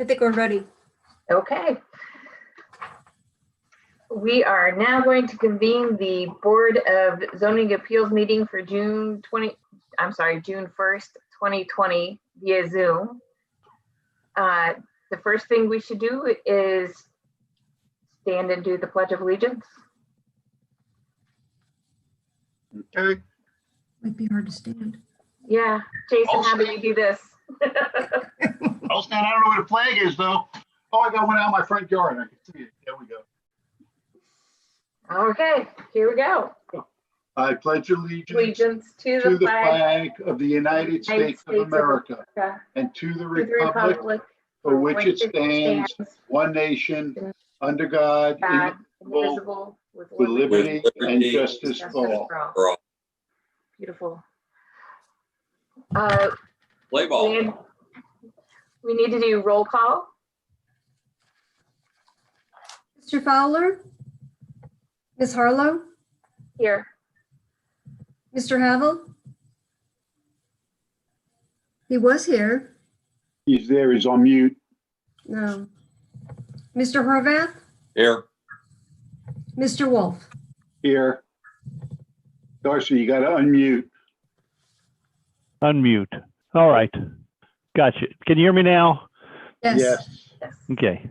I think we're ready. Okay. We are now going to convene the Board of Zoning Appeals meeting for June 1st, 2020 via Zoom. The first thing we should do is stand and do the Pledge of Allegiance. Okay. Might be hard to stand. Yeah, Jason, how do we do this? I'll stand. I don't know where the flag is though. Oh, I got one out of my front yard. I can see it. There we go. Okay, here we go. I pledge allegiance Allegiance to to the the flag flag of the United States of America and to the republic for which it stands, one nation, under God, indivisible, with liberty and justice for all. Beautiful. Play ball. We need to do roll call. Mr. Fowler? Ms. Harlow? Here. Mr. Havel? He was here. He's there. He's on mute. No. Mr. Horvath? Here. Mr. Wolf? Here. Darcy, you got to unmute. Unmute. All right. Gotcha. Can you hear me now? Yes. Yes. Okay.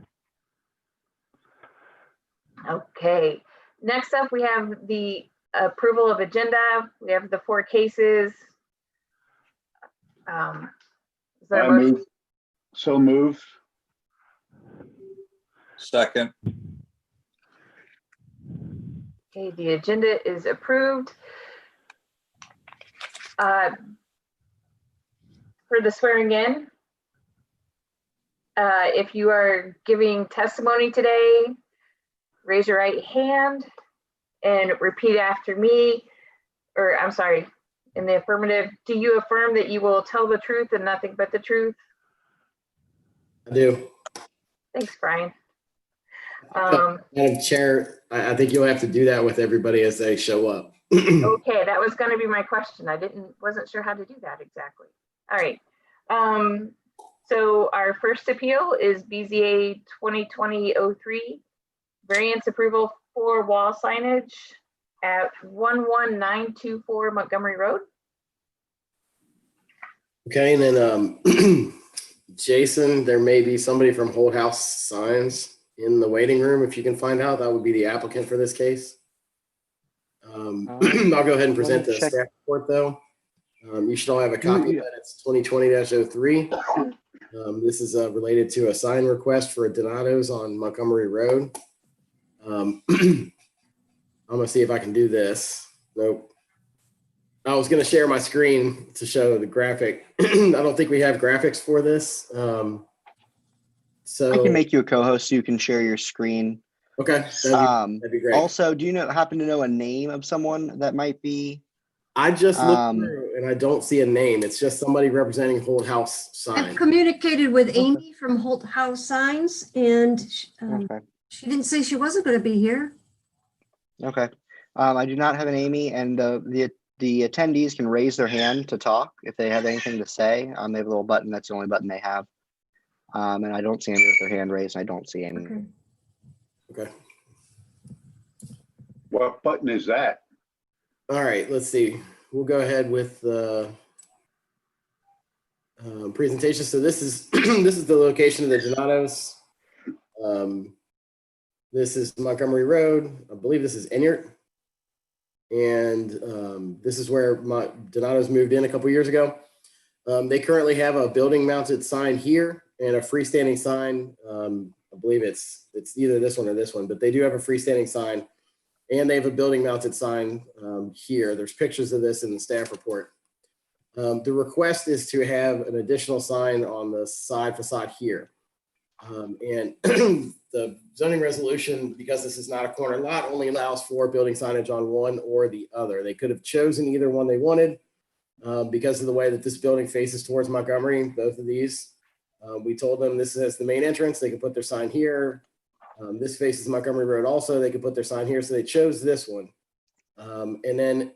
Okay. Next up, we have the approval of agenda. We have the 4 cases. Is there a I motion? move. So moved. Second. Okay, the agenda is approved. For the swearing in, if you are giving testimony today, raise your right hand and repeat after me, or I'm sorry, in the affirmative. Do you affirm that you will tell the truth and nothing but the truth? I do. Thanks, Brian. Madam Chair, I think you'll have to do that with everybody as they show up. Okay, that was going to be my question. Wasn't sure how to do that exactly. All right. So our first appeal is BZA 2020-03, variance approval for wall signage at 11924 Montgomery Road. Okay, and then Jason, there may be somebody from Hold House Signs in the waiting room. If you can find out, that would be the applicant for this case. I'll go ahead and present the staff report though. You should all have a copy of that. It's 2020-03. This is related to a sign request for a Donato's on Montgomery Road. I'm gonna see if I can do this. Nope. I was gonna share my screen to show the graphic. I don't think we have graphics for this. So I can make you a co-host so you can share your screen. Okay, that'd be great. Also, do you happen to know a name of someone that might be? I just looked through and I don't see a name. It's just somebody representing Hold House I've Sign. communicated with Amy from Holt House Signs, and Okay. she didn't say she wasn't going to be here. Okay. I do not have an Amy, and the attendees can raise their hand to talk if they have anything to say. They have a little button. That's the only button they have. And I don't see anybody with their hand raised. I don't see any. Okay. Okay. What button is that? All right, let's see. We'll go ahead with the presentation. So this is this is the location of the Donato's. This is Montgomery Road. I believe this is Enyart. And this is where Donato's moved in a couple years ago. They currently have a building mounted sign here and a freestanding sign. I believe it's either this one or this one, but they do have a freestanding sign. And they have a building mounted sign here. There's pictures of this in the staff report. The request is to have an additional sign on the side facade here. And the zoning resolution, because this is not a corner lot, only allows for building signage on one or the other. They could have chosen either one they wanted because of the way that this building faces towards Montgomery, both of these. We told them this is the main entrance. They can put their sign here. This faces Montgomery Road also. They could put their sign here. So they chose this one. And then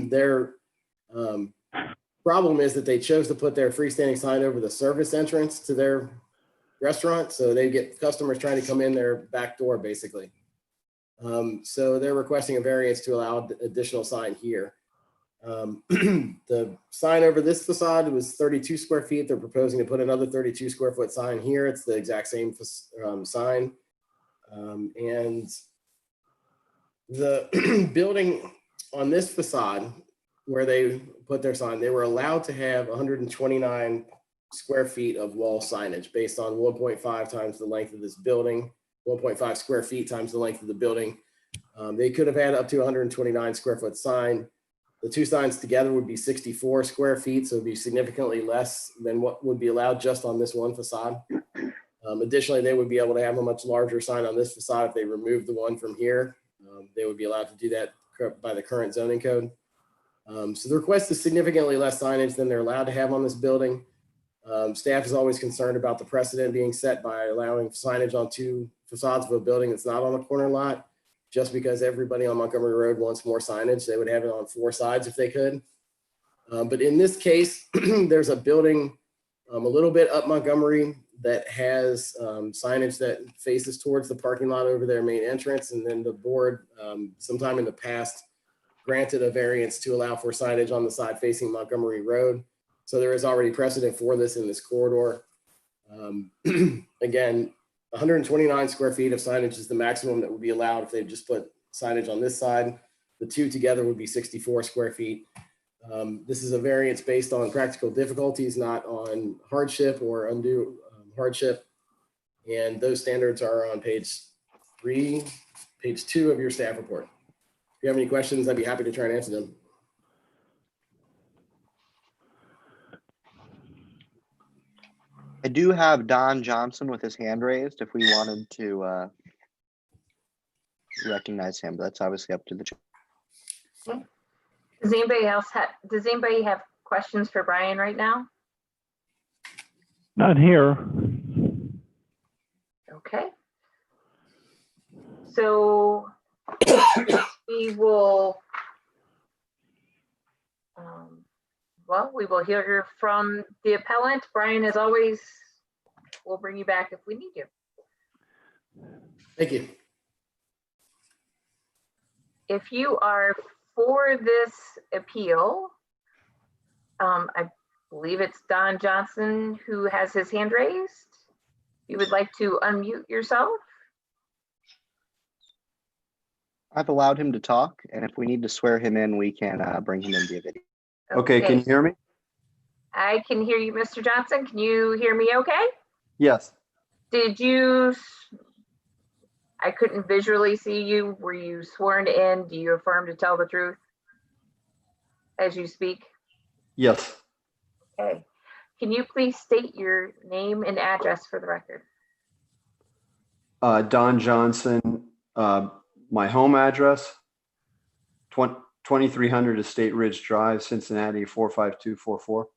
their problem is that they chose to put their freestanding sign over the service entrance to their restaurant. So they get customers trying to come in their back door, basically. So they're requesting a variance to allow additional sign here. The sign over this facade was 32 square feet. They're proposing to put another 32 square foot sign here. It's the exact same sign. And the building on this facade where they put their sign, they were allowed to have 129 square feet of wall signage based on 1.5 times the length of this building, 1.5 square feet times the length of the building. They could have had up to 129 square foot sign. The two signs together would be 64 square feet, so it'd be significantly less than what would be allowed just on this one facade. Additionally, they would be able to have a much larger sign on this facade if they removed the one from here. They would be allowed to do that by the current zoning code. So the request is significantly less signage than they're allowed to have on this building. Staff is always concerned about the precedent being set by allowing signage on two facades of a building that's not on a corner lot. Just because everybody on Montgomery Road wants more signage, they would have it on four sides if they could. But in this case, there's a building a little bit up Montgomery that has signage that faces towards the parking lot over their main entrance. And then the board, sometime in the past, granted a variance to allow for signage on the side facing Montgomery Road. So there is already precedent for this in this corridor. Again, 129 square feet of signage is the maximum that would be allowed if they just put signage on this side. The two together would be 64 square feet. This is a variance based on practical difficulties, not on hardship or undue hardship. And those standards are on page 2 of your staff report. If you have any questions, I'd be happy to try and answer them. I do have Don Johnson with his hand raised if we wanted to recognize him, but that's obviously up to the chair. Does anybody have questions for Brian right now? Not here. Okay. So we will, we will hear from the appellant. Brian, as always, we'll bring you back if we need you. Thank you. If you are for this appeal, I believe it's Don Johnson who has his hand raised. You would like to unmute yourself? I've allowed him to talk, and if we need to swear him in, we can bring him in via video. Okay, can you hear me? I can hear you, Mr. Johnson. Can you hear me okay? Yes. I couldn't visually see you. Were you sworn in? Do you affirm to tell the truth as you speak? Yes. Okay. Can you please state your name and address for the record? Don Johnson, my home address, 2300 Estate Ridge Drive, Cincinnati, 45244.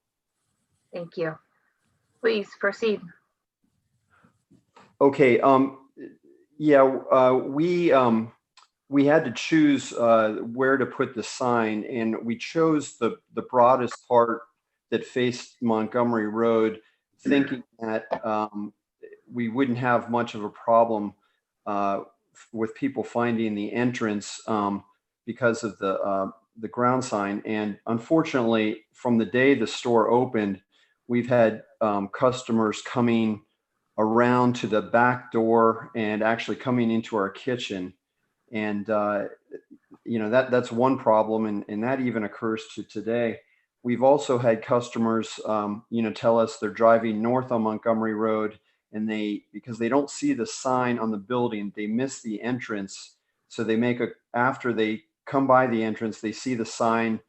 Thank you. Please proceed. Okay. We had to choose where to put the sign, and we chose the broadest part that faced Montgomery Road, thinking that we wouldn't have much of a problem with people finding the entrance because of the ground sign. And unfortunately, from the day the store opened, we've had customers coming around to the back door and actually coming into our kitchen. And, that's one problem. And that even occurs to today. We've also had customers, tell us they're driving north on Montgomery Road, and because they don't see the sign on the building, they miss the entrance. So after they come by the entrance, they see the sign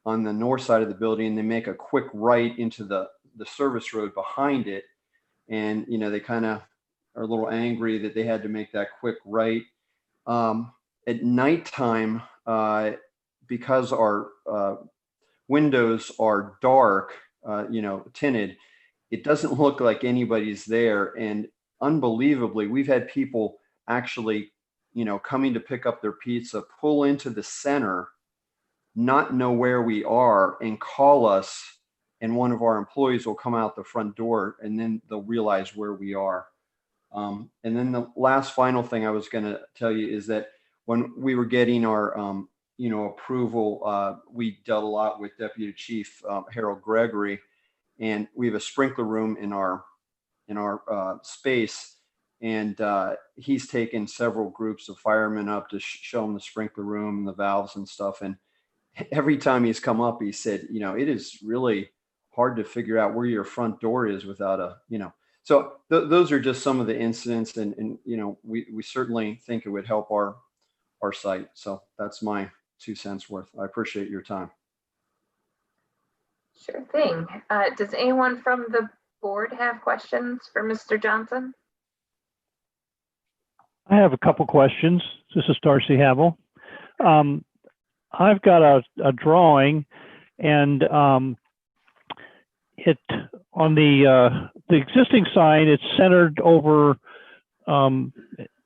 on the north side of the building, and they make a quick right into the service road behind it. And, they kind of are a little angry that they had to make that quick right. At nighttime, because our windows are dark, tinted, it doesn't look like anybody's there. And unbelievably, we've had people actually, coming to pick up their pizza, pull into the center, not know where we are, and call us and one of our employees will come out the front door, and then they'll realize where we are. And then the last final thing I was going to tell you is that when we were getting our, approval, we dealt a lot with Deputy Chief Harold Gregory, and we have a sprinkler room in our space, and he's taken several groups of firemen up to show them the sprinkler room and the valves and stuff. And every time he's come up, he said, it is really hard to figure out where your front door is without so those are just some of the incidents, and we certainly think it would help our site. So that's my 2 cents worth. I appreciate your time. Sure thing. Does anyone from the board have questions for Mr. Johnson? I have a couple questions. This is Darcy Havel. I've got a drawing, and it on the existing sign, it's centered over.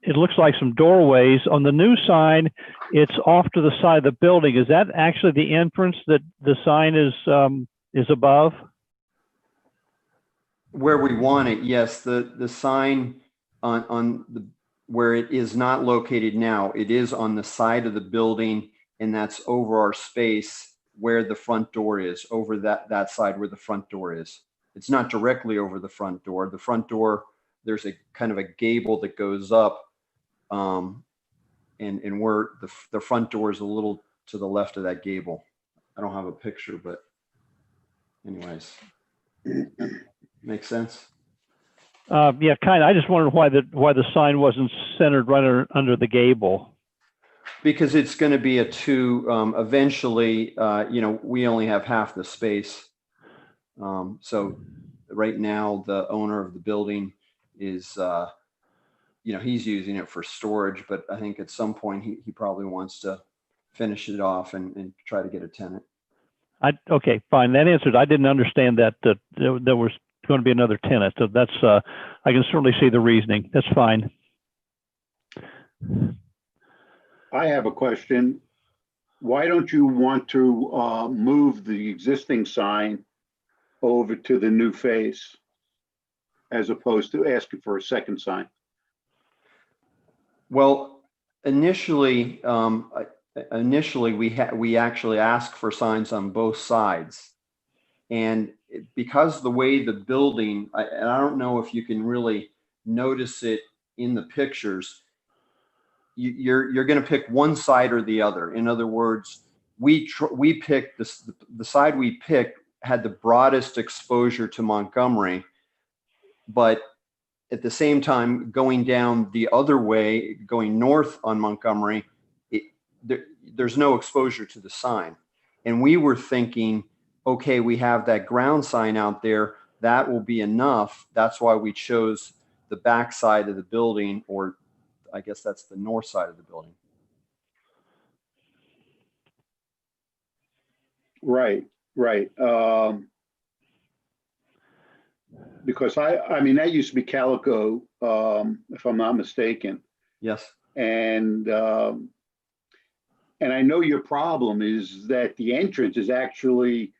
It looks like some doorways. On the new sign, it's off to the side of the building. Is that actually the entrance that the sign is above? Where we want it, yes. The sign on the where it is not located now, it is on the side of the building, and that's over our space where the front door is, over that side where the front door is. It's not directly over the front door. The front door, there's a kind of a gable that goes up, and where the front door is a little to the left of that gable. I don't have a picture, but anyways, makes sense. Yeah, kind of. I just wondered why the sign wasn't centered right under the gable. Because it's going to be a two. Eventually, we only have half the space. So right now, the owner of the building is, he's using it for storage. But I think at some point he probably wants to finish it off and try to get a tenant. Okay, fine. That answered. I didn't understand that there was going to be another tenant. So that's I can certainly see the reasoning. That's fine. I have a question. Why don't you want to move the existing sign over to the new face as opposed to asking for a second sign? Well, initially we actually asked for signs on both sides, and because the way the building, and I don't know if you can really notice it in the pictures, you're going to pick one side or the other. In other words, we picked the side we picked had the broadest exposure to Montgomery, but at the same time, going down the other way, going north on Montgomery, there's no exposure to the sign. And we were thinking, okay, we have that ground sign out there. That will be enough. That's why we chose the back side of the building, or I guess that's the north side of the building. Right. Because I mean, that used to be Calico, if I'm not mistaken. Yes. And I know your problem is that the entrance is actually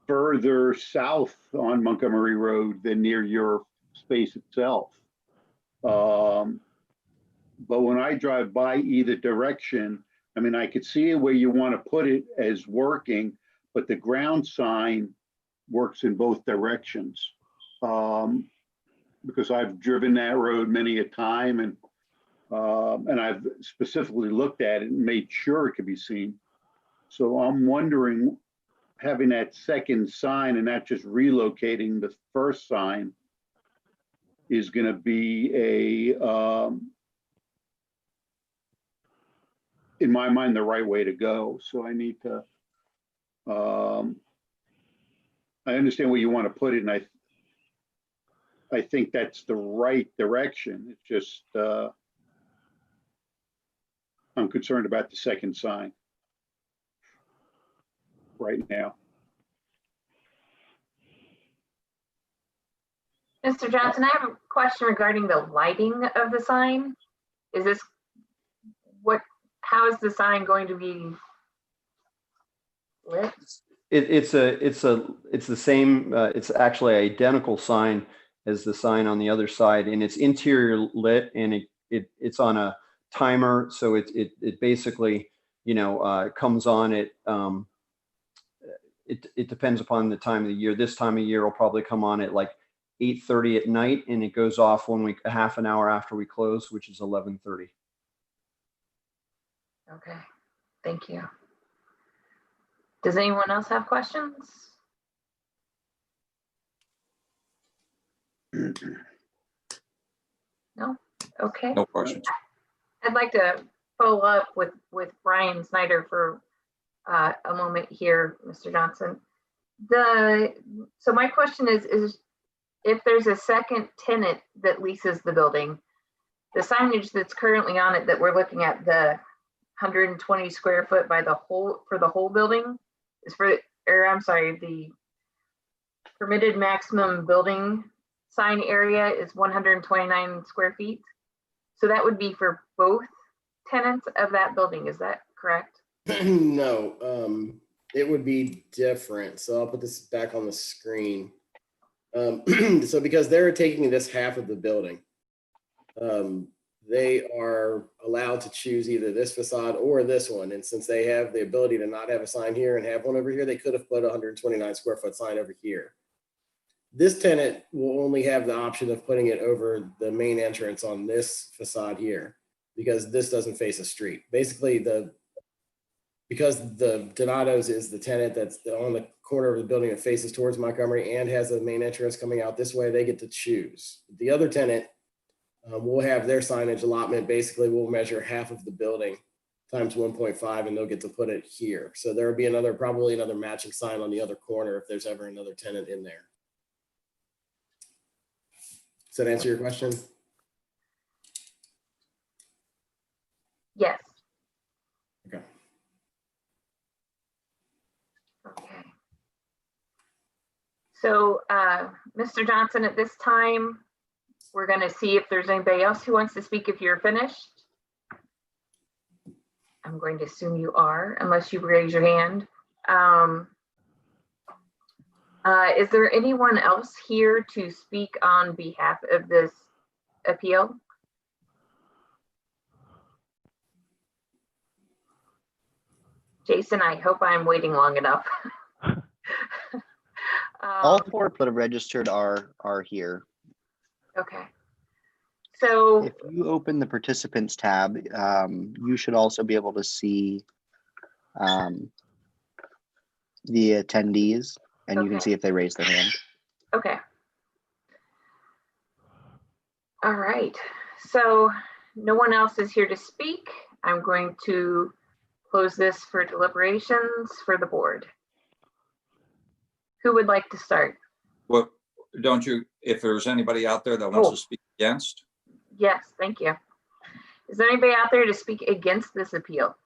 further south on Montgomery Road than near your space itself. But when I drive by either direction, I mean, I could see where you want to put it as working, but the ground sign works in both directions. Because I've driven that road many a time, and I've specifically looked at it and made sure it could be seen. So I'm wondering, having that second sign and not just relocating the first sign is going to be in my mind, the right way to go. So I need to, I understand where you want to put it, and I think that's the right direction. It's just, I'm concerned about the second sign right now. Mr. Johnson, I have a question regarding the lighting of the sign. How is the sign going to be lit? It's the same, it's actually an identical sign as the sign on the other side, and it's interior lit, and it's on a timer. So it basically, comes on it depends upon the time of the year. This time of year will probably come on at like 8:30 at night, and it goes off a half an hour after we close, which is 11:30. Okay, thank you. Does anyone else have questions? No? Okay. No questions. I'd like to follow up with Brian Snyder for a moment here, Mr. Johnson. So my question is if there's a second tenant that leases the building, the signage that's currently on it that we're looking at, the 120 square foot for the whole building is the permitted maximum building sign area is 129 square feet. So that would be for both tenants of that building. Is that correct? No, it would be different. So I'll put this back on the screen. So because they're taking this half of the building, they are allowed to choose either this facade or this one. And since they have the ability to not have a sign here and have one over here, they could have put a 129 square foot sign over here. This tenant will only have the option of putting it over the main entrance on this facade here, because this doesn't face a street. Basically, because the Donato's is the tenant that's on the corner of the building that faces towards Montgomery and has a main entrance coming out this way, they get to choose. The other tenant will have their signage allotment. Basically, we'll measure half of the building times 1.5, and they'll get to put it here. So there would be probably another matching sign on the other corner if there's ever another tenant in there. Does that answer your question? Yes. Okay. Okay. So, Mr. Johnson, at this time, we're going to see if there's anybody else who wants to speak if you're finished. I'm going to assume you are, unless you raise your hand. Is there anyone else here to speak on behalf of this appeal? Jason, I hope I'm waiting long enough. All four that have registered are here. Okay. So If you open the participants tab, you should also be able to see the attendees, and you can see if they raise their hand. okay. All right. So no one else is here to speak. I'm going to close this for deliberations for the board. Who would like to start? Well, don't you, if there's anybody out there that wants to speak against? Yes, thank you. Is there anybody out there to speak against this appeal?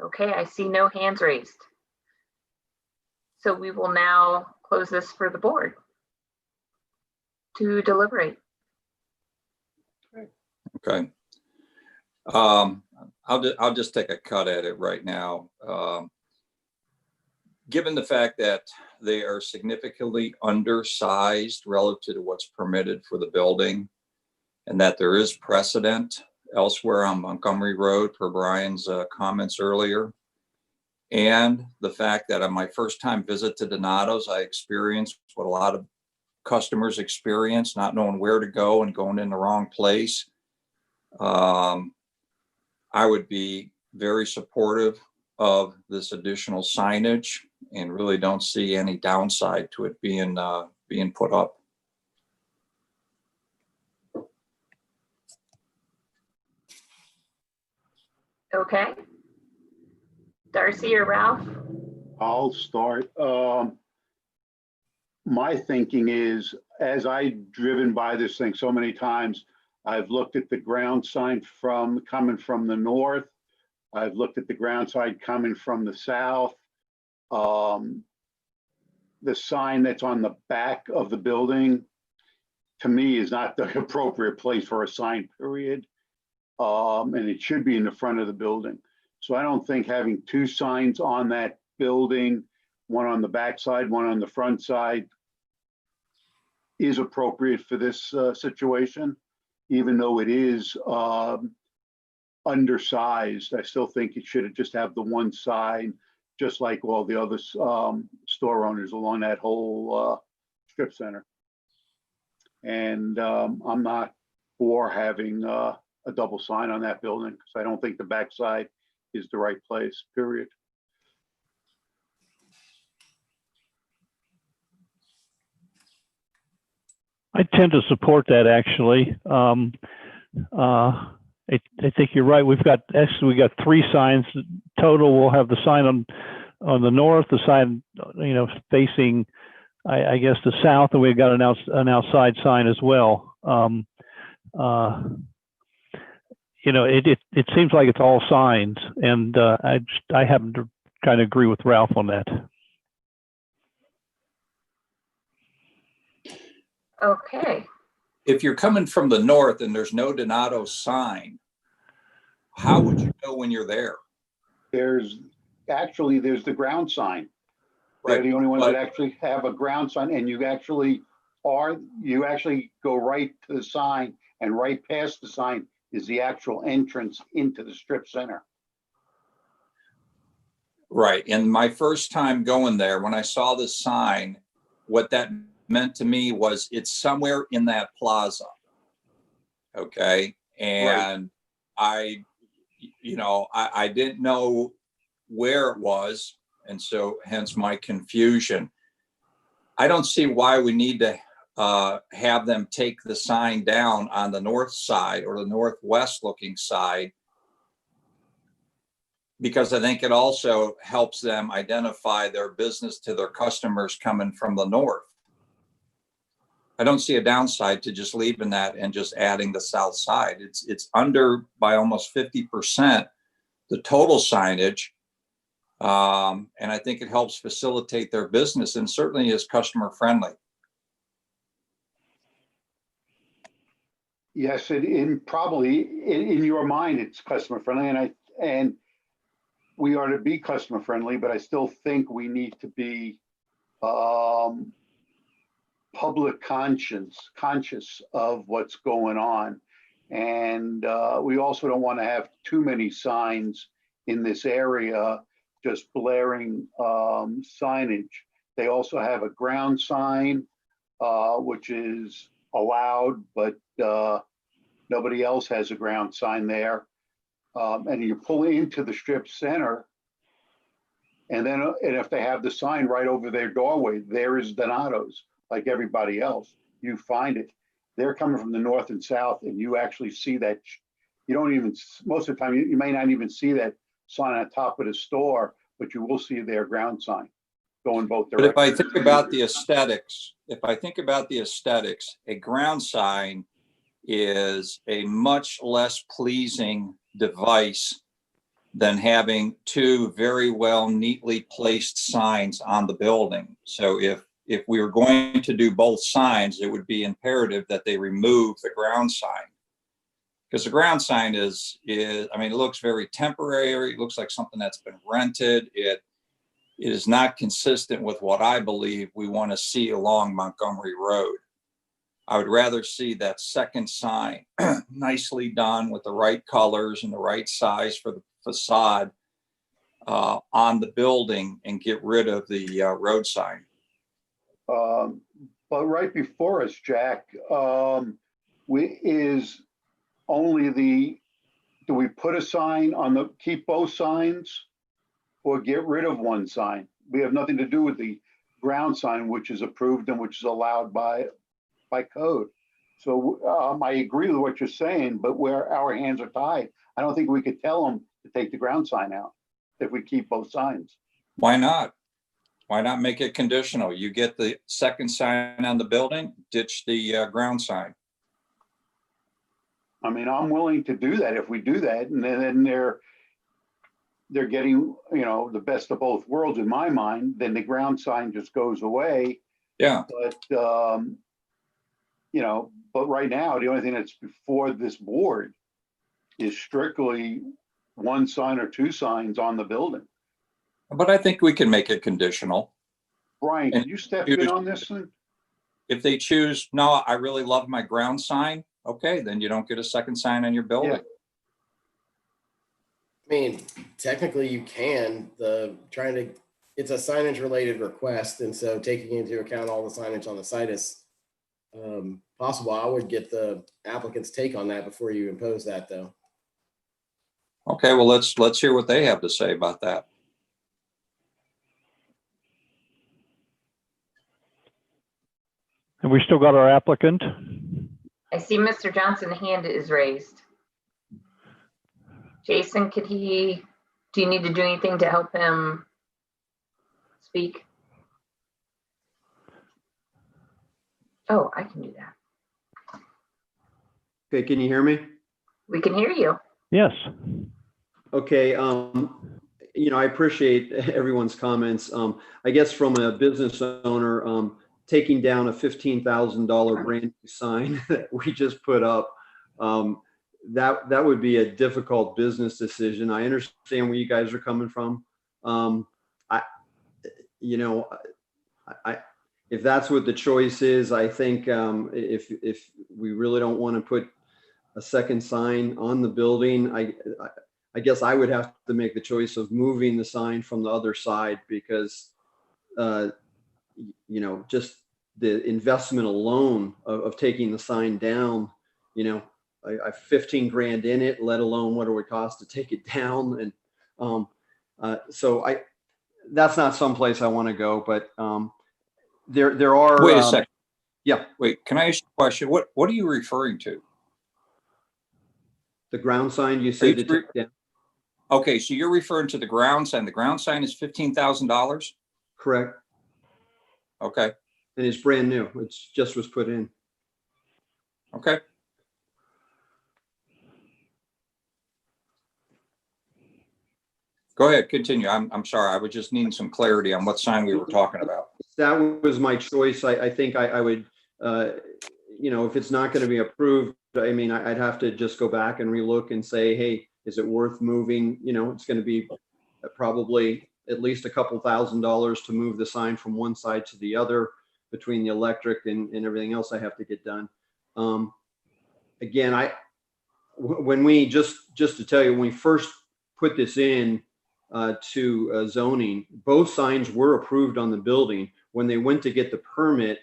Okay, I see no hands raised. So we will now close this for the board to deliberate. Okay. I'll just take a cut at it right now. Given the fact that they are significantly undersized relative to what's permitted for the building, and that there is precedent elsewhere on Montgomery Road per Brian's comments earlier, and the fact that on my first time visit to Donato's, I experienced what a lot of customers experience, not knowing where to go and going in the wrong place. I would be very supportive of this additional signage and really don't see any downside to it being put up. Okay. Darcy or Ralph? I'll start. My thinking is, as I've driven by this thing so many times, I've looked at the ground sign coming from the north. I've looked at the ground sign coming from the south. The sign that's on the back of the building, to me, is not the appropriate place for a sign, period. and it should be in the front of the building. So I don't think having two signs on that building, one on the back side, one on the front side, is appropriate for this situation, even though it is undersized. I still think it should just have the one sign, just like all the other store owners along that whole strip center. And I'm not for having a double sign on that building because I don't think the backside is the right place, period. I tend to support that actually. I think you're right. We got three signs total. We'll have the sign on the north, the sign, facing, I guess, the south, and we've got an outside sign as well. It seems like it's all signs, and I happen to kind of agree with Ralph on that. Okay. If you're coming from the north and there's no Donato sign, how would you know when you're there? There's the ground sign. They're Right, the only ones but- that actually have a ground sign, and you actually go right to the sign, and right past the sign is the actual entrance into the strip center. Right. And my first time going there, when I saw the sign, what that meant to me was it's somewhere in that plaza. Okay. And I didn't know where it was. And so hence my confusion. I don't see why we need to have them take the sign down on the north side or the northwest looking side, because I think it also helps them identify their business to their customers coming from the north. I don't see a downside to just leaving that and just adding the south side. It's under by almost 50% the total signage. And I think it helps facilitate their business and certainly is customer friendly. Yes, probably in your mind, it's customer friendly, and we are to be customer friendly, but I still think we need to be public conscious of what's going on. And we also don't want to have too many signs in this area, just blaring signage. They also have a ground sign, which is allowed, but nobody else has a ground sign there. And you pull into the strip center, and if they have the sign right over their doorway, there is Donato's, like everybody else. You find it. They're coming from the north and south, and you actually see that. You don't even, most of the time, you may not even see that sign on top of the store, but you will see their ground sign going both directions. But if I think about the aesthetics, a ground sign is a much less pleasing device than having two very well neatly placed signs on the building. So if we were going to do both signs, it would be imperative that they remove the ground sign. Because the ground sign is, it looks very temporary. It looks like something that's been rented. It is not consistent with what I believe we want to see along Montgomery Road. I would rather see that second sign nicely done with the right colors and the right size for the facade on the building and get rid of the road sign. But right before us, Jack, do we put a sign on keep both signs or get rid of one sign? We have nothing to do with the ground sign, which is approved and which is allowed by code. So I agree with what you're saying, but where our hands are tied, I don't think we could tell them to take the ground sign out if we keep both signs. Why not? Why not make it conditional? You get the second sign on the building, ditch the ground sign. I'm willing to do that if we do that, and then they're getting, the best of both worlds in my mind. Then the ground sign just goes away. Yeah. But right now, the only thing that's before this board is strictly one sign or two signs on the building. But I think we can make it conditional. Brian, And can you step in on this thing? If they choose, no, I really love my ground sign, okay, then you don't get a second sign on your building. I mean, technically you can, it's a signage related request. And so taking into account all the signage on the site is possible. I would get the applicant's take on that before you impose that though. Okay, well, let's hear what they have to say about that. And we still got our applicant. I see Mr. Johnson's hand is raised. Jason, do you need to do anything to help him speak? Oh, I can do that. Okay, can you hear me? We can hear you. Yes. Okay, I appreciate everyone's comments. I guess from a business owner, taking down a $15,000 brand new sign that we just put up, that would be a difficult business decision. I understand where you guys are coming from. If that's what the choice is, I think if we really don't want to put a second sign on the building, I guess I would have to make the choice of moving the sign from the other side because, just the investment alone of taking the sign down, I 15 grand in it, let alone what it would cost to take it down. And so that's not someplace I want to go, but there are. Wait a second. Yeah. Wait, can I ask you a question? What are you referring to? The ground sign you said to take down? Okay, so you're referring to the ground sign. The ground sign is $15,000? Correct. Okay. And it's brand new. It's just was put in. Okay. Go ahead, continue. I'm sorry. I was just needing some clarity on what sign we were talking about. That was my choice. I think I would, if it's not going to be approved, I mean, I'd have to just go back and relook and say, hey, is it worth moving? It's going to be probably at least a couple $1,000s to move the sign from one side to the other between the electric and everything else I have to get done. Again, when we just to tell you, when we first put this in to zoning, both signs were approved on the building. When they went to get the permit,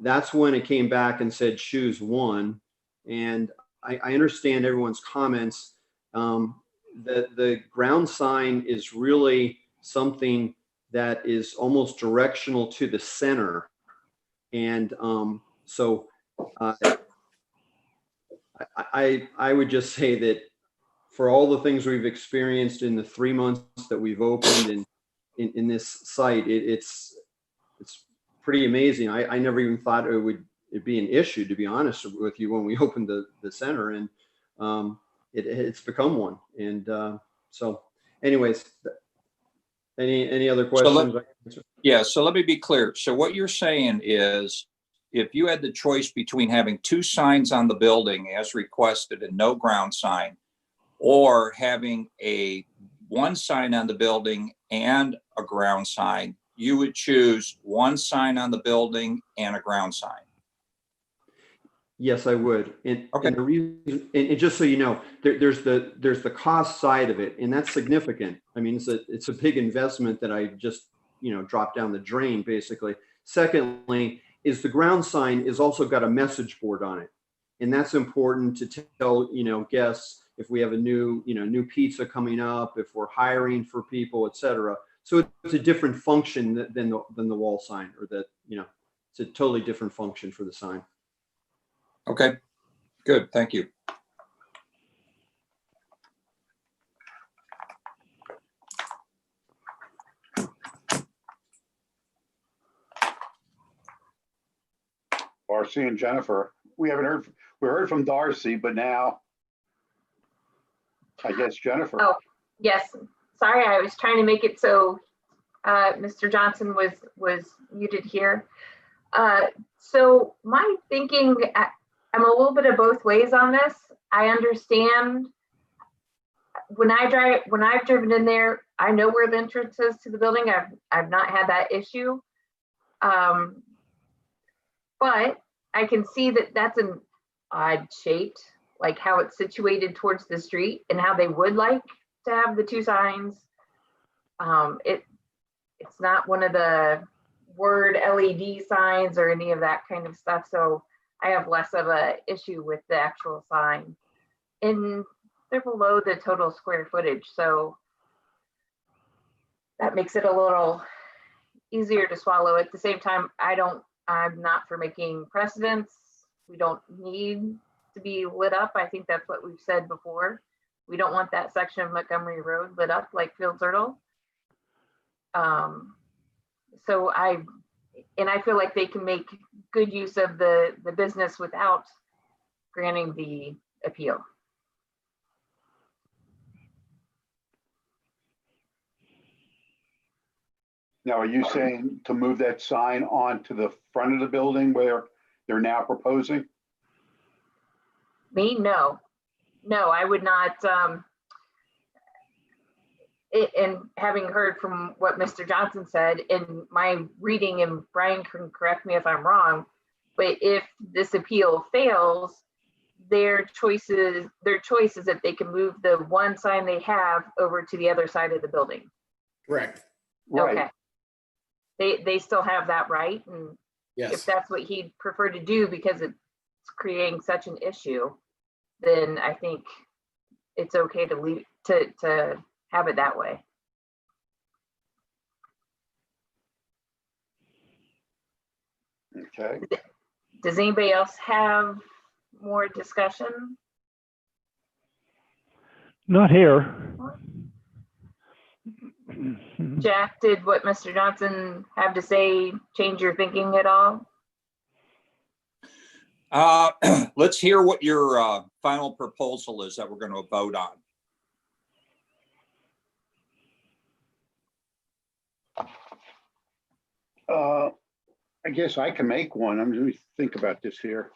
that's when it came back and said choose one. And I understand everyone's comments. The ground sign is really something that is almost directional to the center. And so I would just say that for all the things we've experienced in the 3 months that we've opened in this site, it's pretty amazing. I never even thought it'd be an issue, to be honest with you, when we opened the center, and it's become one. And so anyways, any other questions? So let me be clear. So what you're saying is, if you had the choice between having two signs on the building as requested and no ground sign, or having one sign on the building and a ground sign, you would choose one sign on the building and a ground sign. Yes, I would. And, okay. And the reason, and just so you know, there's the cost side of it, and that's significant. I mean, it's a big investment that I just dropped down the drain, basically. Secondly, is the ground sign is also got a message board on it, and that's important to tell guests if we have a new pizza coming up, if we're hiring for people, etc. So it's a different function than the wall sign, or it's a totally different function for the sign. Okay, good. Thank you. Darcy and Jennifer, we heard from Darcy, but now I guess Jennifer. Oh, yes. Sorry, I was trying to make it so Mr. Johnson was muted here. So my thinking, I'm a little bit of both ways on this. I understand when I've driven in there, I know where the entrance is to the building. I've not had that issue. But I can see that that's an odd shaped, like how it's situated towards the street and how they would like to have the two signs. It's not one of the word LED signs or any of that kind of stuff. So I have less of a issue with the actual sign. And they're below the total square footage. So that makes it a little easier to swallow. At the same time, I'm not for making precedents. We don't need to be lit up. I think that's what we've said before. We don't want that section of Montgomery Road lit up like Fields Erdel. So I feel like they can make good use of the business without granting the appeal. Now, are you saying to move that sign onto the front of the building where they're now proposing? Me, no, I would not. And having heard from what Mr. Johnson said in my reading, and Brian can correct me if I'm wrong, but if this appeal fails, their choice is that they can move the one sign they have over to the other side of the building. Correct. Right. Okay. They still have that right, and Yes. if that's what he'd prefer to do because it's creating such an issue, then I think it's okay to leave to have it that way. Okay. Does anybody else have more discussion? Not here. Jack, did what Mr. Johnson have to say change your thinking at all? Let's hear what your final proposal is that we're going to vote on. I guess I can make one. I'm going to think about this here.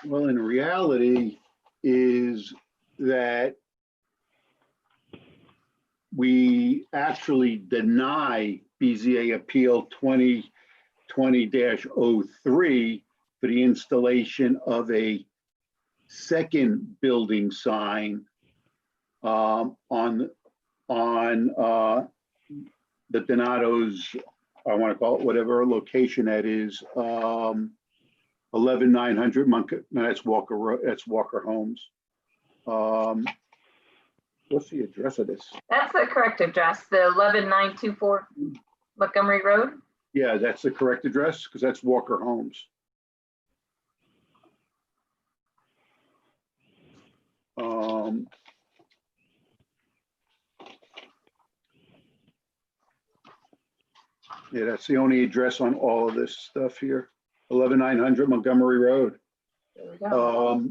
Well, in reality is that we actually deny BZA Appeal 2020-03 for the installation of a second building sign on the Donato's, I want to call it whatever location that is, 11900 Monk. No, that's Walker Road. That's Walker Homes. What's the address of this? That's the correct address, the 11924 Montgomery Road. Yeah, that's the correct address because that's Walker Homes. Yeah, that's the only address on all of this stuff here. 11900 Montgomery Road. There we go.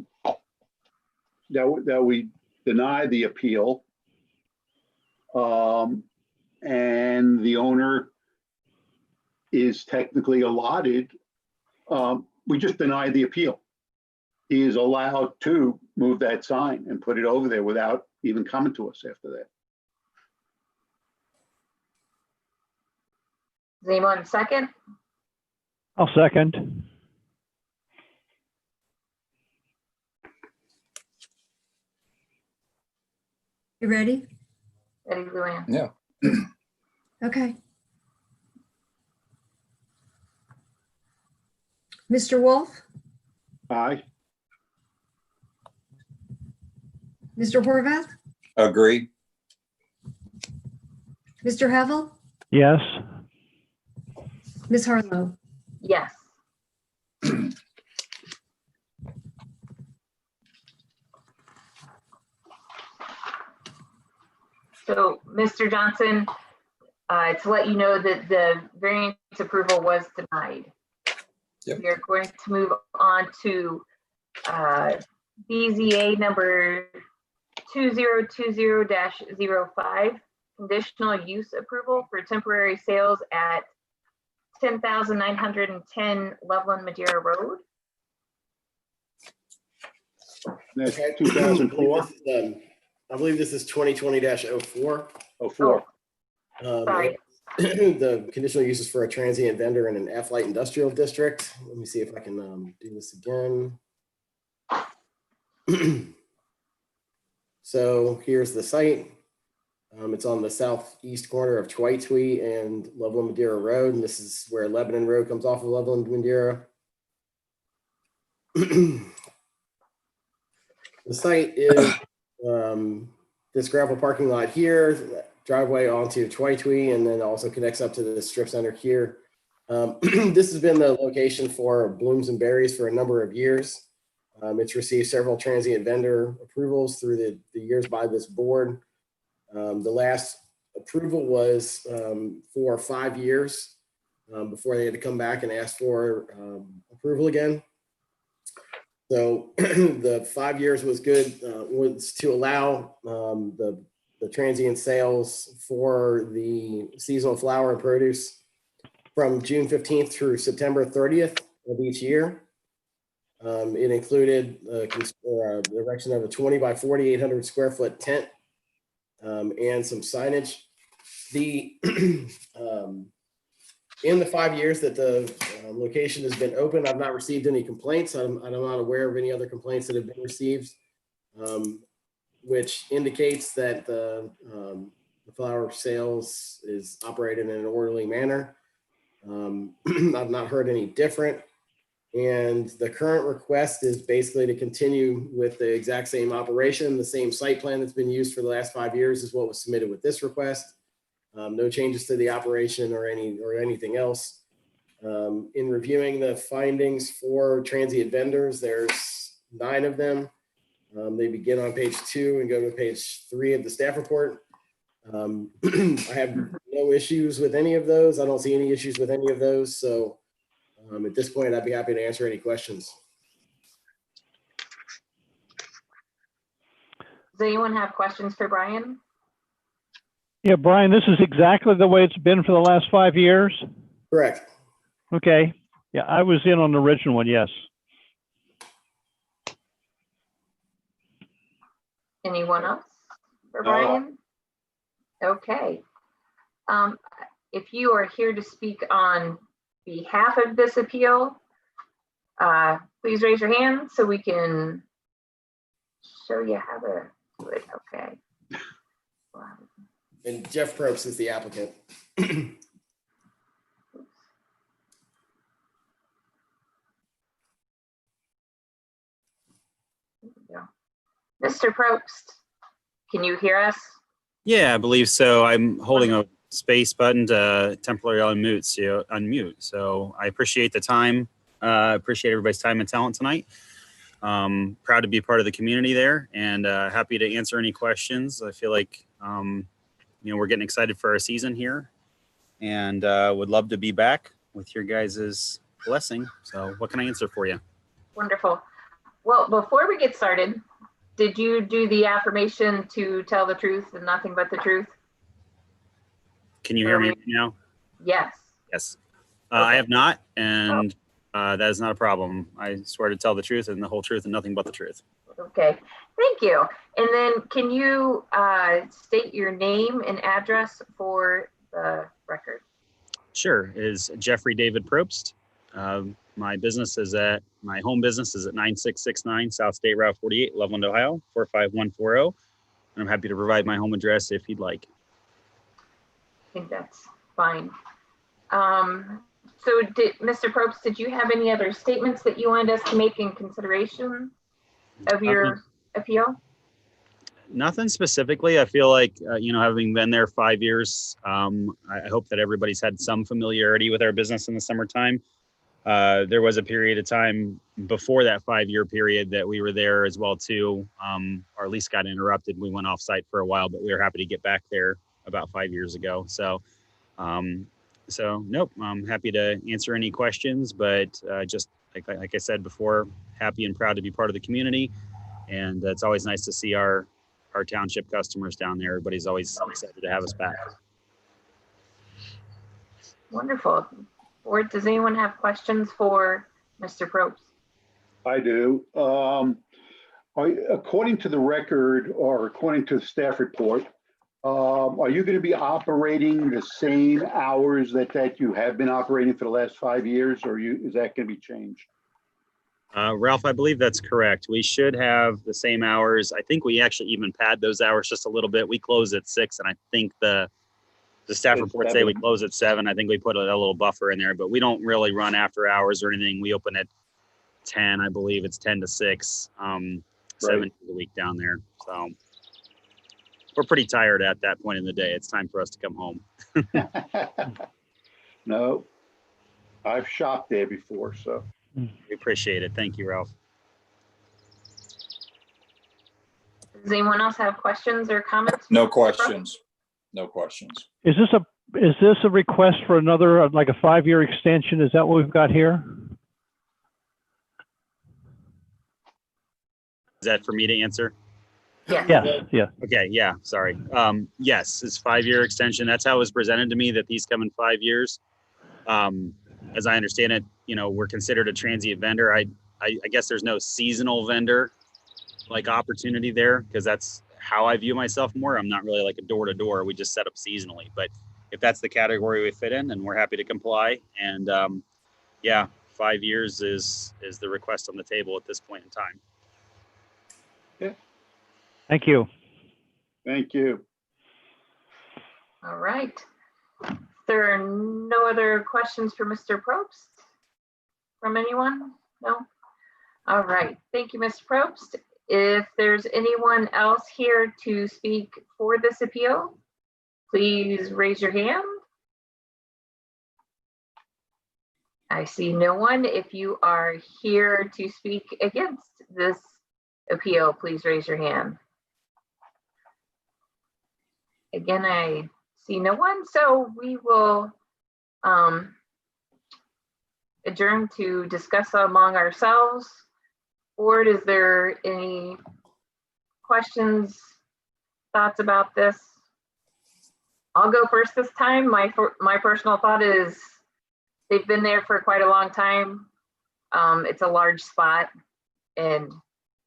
That we deny the appeal. And the owner is technically allotted. We just deny the appeal. He is allowed to move that sign and put it over there without even coming to us after that. Does anyone second? I'll second. You ready? Eddie Luann. Yeah. Okay. Mr. Wolf, Aye. Mr. Horvath, Agree. Mr. Hevel, Yes. Ms. Harlow. Yes. So, Mr. Johnson, to let you know that the variance approval was denied. Yep. We are going to move on to BZA number 2020-05, conditional use approval for temporary sales at 10,910 Loveland Madeira Road. That's Okay. 2004, I believe this is 2020-04. 04. Sorry. The conditional uses for a transient vendor in an F-light industrial district. Let me see if I can do this again. So here's the site. It's on the southeast corner of Twaitwee and Loveland Madeira Road, and this is where Lebanon Road comes off of Loveland Madeira. The site is this gravel parking lot here, driveway onto Twaitwee, and then also connects up to the strip center here. This has been the location for Blooms and Berries for a number of years. It's received several transient vendor approvals through the years by this board. The last approval was for 5 years before they had to come back and ask for approval again. So the 5 years was good, was to allow the transient sales for the seasonal flower and produce from June 15th through September 30th of each year. It included the erection of a 20 by 4,800 square foot tent and some signage. In the 5 years that the location has been open, I've not received any complaints. I'm not aware of any other complaints that have been received, which indicates that the flower sales is operated in an orderly manner. I've not heard any different. And the current request is basically to continue with the exact same operation. The same site plan that's been used for the last 5 years is what was submitted with this request. No changes to the operation or anything else. In reviewing the findings for transient vendors, there's 9 of them. They begin on page 2 and go to page 3 of the staff report. I have no issues with any of those. I don't see any issues with any of those. So at this point, I'd be happy to answer any questions. Does anyone have questions for Brian? Yeah, Brian, this is exactly the way it's been for the last 5 years? Correct. Okay. Yeah, I was in on the original one, yes. Anyone else for Brian? Okay. If you are here to speak on behalf of this appeal, please raise your hand so we can show you how to do it. Okay. Wow. And Jeff Probst is the applicant. Mr. Probst, can you hear us? Yeah, I believe so. I'm holding a space button to temporarily unmute. So I appreciate the time. Appreciate everybody's time and talent tonight. Proud to be a part of the community there, and happy to answer any questions. I feel like we're getting excited for our season here, and would love to be back with your guys' blessing. So what can I answer for you? Wonderful. Well, before we get started, did you do the affirmation to tell the truth and nothing but the truth? Can you hear me now? Yes. Yes. Okay. I have not, and that is not a problem. I swear to tell the truth and the whole truth and nothing but the truth. Okay, thank you. And then can you state your name and address for the record? Sure. It is Jeffrey David Probst. My home business is at 9669 South State Route 48, Loveland, Ohio, 45140. And I'm happy to provide my home address if you'd like. I think that's fine. So Mr. Probst, did you have any other statements that you wanted us to make in consideration of your appeal? Nothing specifically. I feel like, having been there 5 years, I hope that everybody's had some familiarity with our business in the summertime. There was a period of time before that 5-year period that we were there as well too. Our lease got interrupted. We went off site for a while, but we were happy to get back there about 5 years ago. So nope, I'm happy to answer any questions, but just like I said before, happy and proud to be part of the community. And it's always nice to see our township customers down there. Everybody's always excited to have us back. Wonderful. Board, does anyone have questions for Mr. Probst? I do. According to the record or according to the staff report, are you going to be operating the same hours that you have been operating for the last 5 years, or is that going to be changed? Ralph, I believe that's correct. We should have the same hours. I think we actually even pad those hours just a little bit. We close at 6, and I think the staff It's reports say we 7. close at 7. I think we put a little buffer in there, but we don't really run after hours or anything. We open at 10, I believe it's 10 to 6, 7 days a week down there. So we're pretty tired at that point in the day. It's time for us to come home. No, I've shopped there before, so. We appreciate it. Thank you, Ralph. Does anyone else have questions or comments? No questions. No questions. Is this a request for another, like a 5-year extension? Is that what we've got here? Is that for me to answer? Yes. Yes, yeah. Okay, yeah, sorry. Yes, it's 5-year extension. That's how it was presented to me, that these come in 5 years. As I understand it, we're considered a transient vendor. I guess there's no seasonal vendor like opportunity there, because that's how I view myself more. I'm not really like a door to door. We just set up seasonally. But if that's the category we fit in, then we're happy to comply. And yeah, 5 years is the request on the table at this point in time. Thank you. Thank you. All right. There are no other questions for Mr. Probst from anyone? No? All right. Thank you, Mr. Probst. If there's anyone else here to speak for this appeal, please raise your hand. I see no one. If you are here to speak against this appeal, please raise your hand. Again, I see no one, so we will adjourn to discuss among ourselves. Board, is there any questions, thoughts about this? I'll go first this time. My personal thought is they've been there for quite a long time. It's a large spot and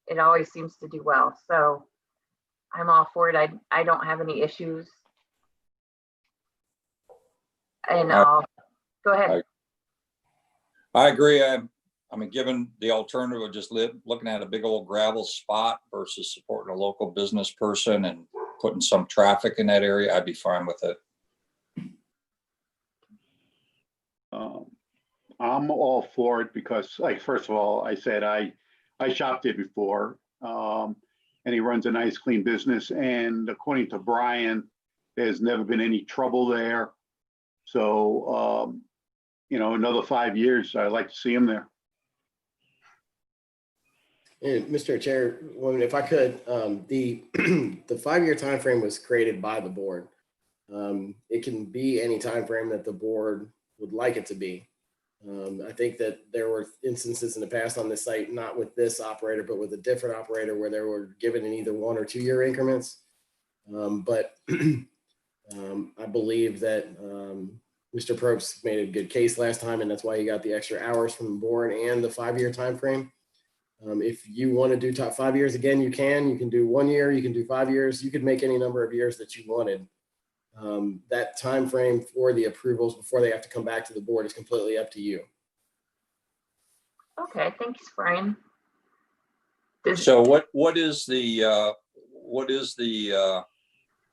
it always seems to do well. So I'm all for it. I don't have any issues. And I'll go ahead. I agree. I mean, given the alternative of just looking at a big old gravel spot versus supporting a local business person and putting some traffic in that area, I'd be fine with it. I'm all for it because, like, first of all, I said I shopped there before, and he runs a nice, clean business. And according to Brian, there's never been any trouble there. So, another 5 years, I'd like to see him there. And Mr. Chair, if I could, the 5-year time frame was created by the board. It can be any time frame that the board would like it to be. I think that there were instances in the past on this site, not with this operator, but with a different operator, where they were given in either 1 or 2 year increments. But I believe that Mr. Probst made a good case last time, and that's why you got the extra hours from the board and the 5-year time frame. If you want to do top 5 years again, you can do 1 year, you can do 5 years, you could make any number of years that you wanted. That time frame for the approvals before they have to come back to the board is completely up to you. Okay, thanks, Brian. So what is the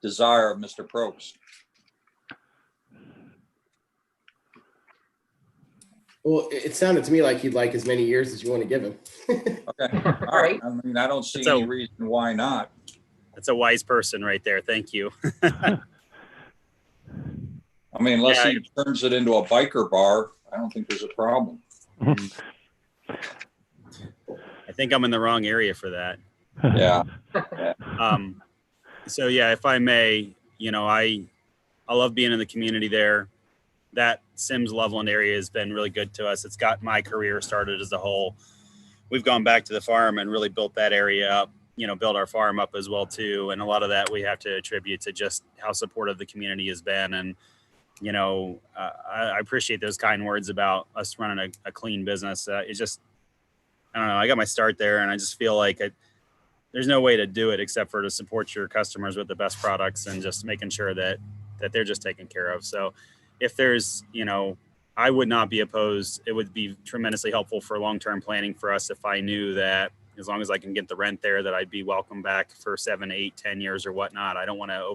desire of Mr. Probst? Well, it sounded to me like he'd like as many years as you want to give him. Okay, all right. I mean, I don't see any reason why not. That's a wise person right there. Thank you. I mean, unless he turns it into a biker bar, I don't think there's a problem. I think I'm in the wrong area for that. Yeah. So yeah, if I may, I love being in the community there. That Symmes Loveland area has been really good to us. It's got my career started as a whole. We've gone back to the farm and really built that area up, built our farm up as well too. And a lot of that we have to attribute to just how supportive the community has been. And, I appreciate those kind words about us running a clean business. It's just, I don't know. I got my start there, and I just feel like there's no way to do it except for to support your customers with the best products and just making sure that they're just taken care of. So if there's, I would not be opposed. It would be tremendously helpful for long-term planning for us if I knew that as long as I can get the rent there, that I'd be welcome back for 7, 8, 10 years or whatnot. I don't want to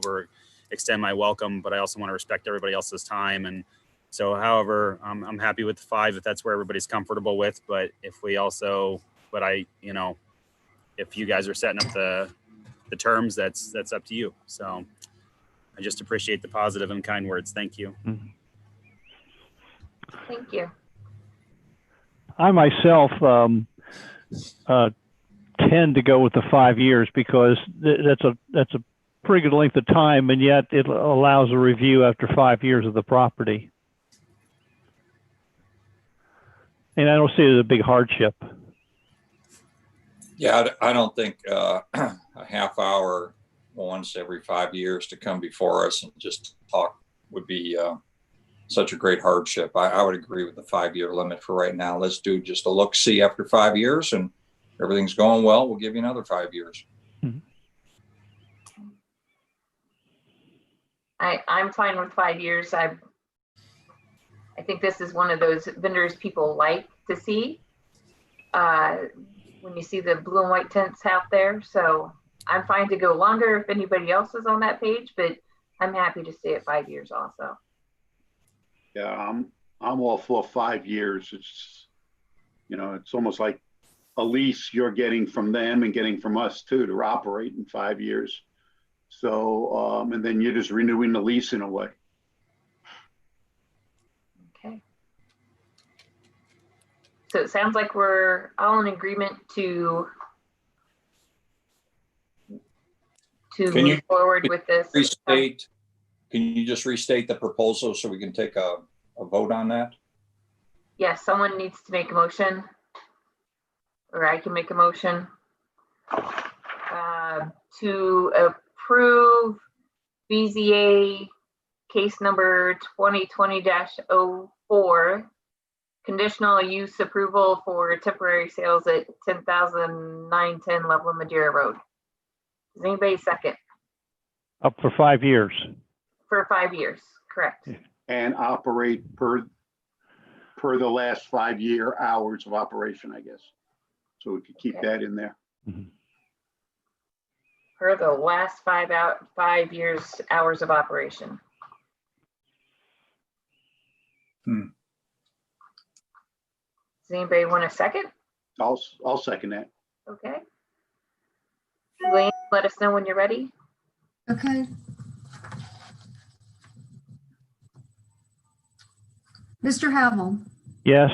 overextend my welcome, but I also want to respect everybody else's time. And so, however, I'm happy with the 5 if that's where everybody's comfortable with. But if if you guys are setting up the terms, that's up to you. So I just appreciate the positive and kind words. Thank you. Thank you. I myself tend to go with the 5 years because that's a pretty good length of time, and yet it allows a review after 5 years of the property. And I don't see it as a big hardship. Yeah, I don't think a half hour once every 5 years to come before us and just talk would be such a great hardship. I would agree with the 5-year limit for right now. Let's do just a look-see after 5 years, and everything's going well, we'll give you another 5 years. Mm-hmm. I'm fine with 5 years. I think this is one of those vendors people like to see when you see the blue and white tents out there. So I'm fine to go longer if anybody else is on that page, but I'm happy to stay at 5 years also. Yeah, I'm all for 5 years. It's, it's almost like a lease you're getting from them and getting from us too to operate in 5 years. So, and then you're just renewing the lease in a way. Okay. So it sounds like we're all in agreement to move forward with this. Can you just restate the proposal so we can take a vote on that? Yes, someone needs to make a motion, or I can make a motion to approve BZA case number 2020-04, conditional use approval for temporary sales at 10,910 Loveland Madeira Road. Does anybody second? Up for 5 years. For 5 years, correct. And operate per the last 5 year hours of operation, I guess. So we could keep that in there. Mm-hmm. For the last 5 years hours of operation. Does anybody want a second? I'll second that. Okay. Elaine, let us know when you're ready. Okay. Mr. Havel, Yes.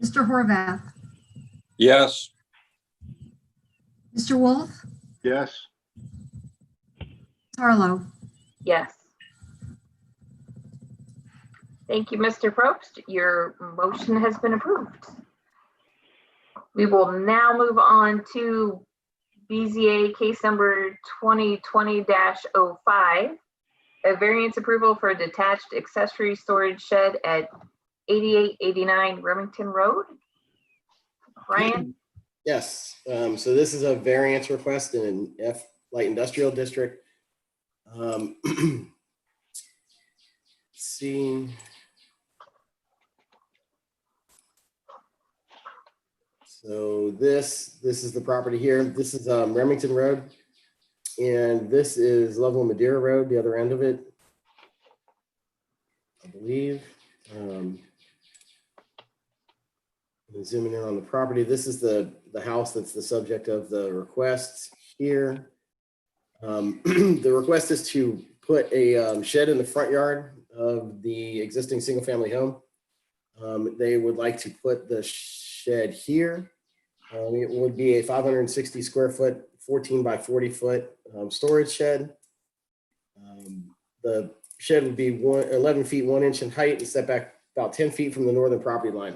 Mr. Horvath, Yes. Mr. Wolf, Yes. Harlow. Yes. Thank you, Mr. Probst. Your motion has been approved. We will now move on to BZA case number 2020-05, a variance approval for a detached accessory storage shed at 8889 Remington Road. Brian? Yes, so this is a variance request in an F light industrial district. See. So this is the property here. This is Remington Road, and this is Loveland Madeira Road, the other end of it, I believe. Zooming in on the property. This is the house that's the subject of the request here. The request is to put a shed in the front yard of the existing single-family home. They would like to put the shed here. It would be a 560 square foot, 14 by 40 foot storage shed. The shed would be 11 feet 1 inch in height and set back about 10 feet from the northern property line.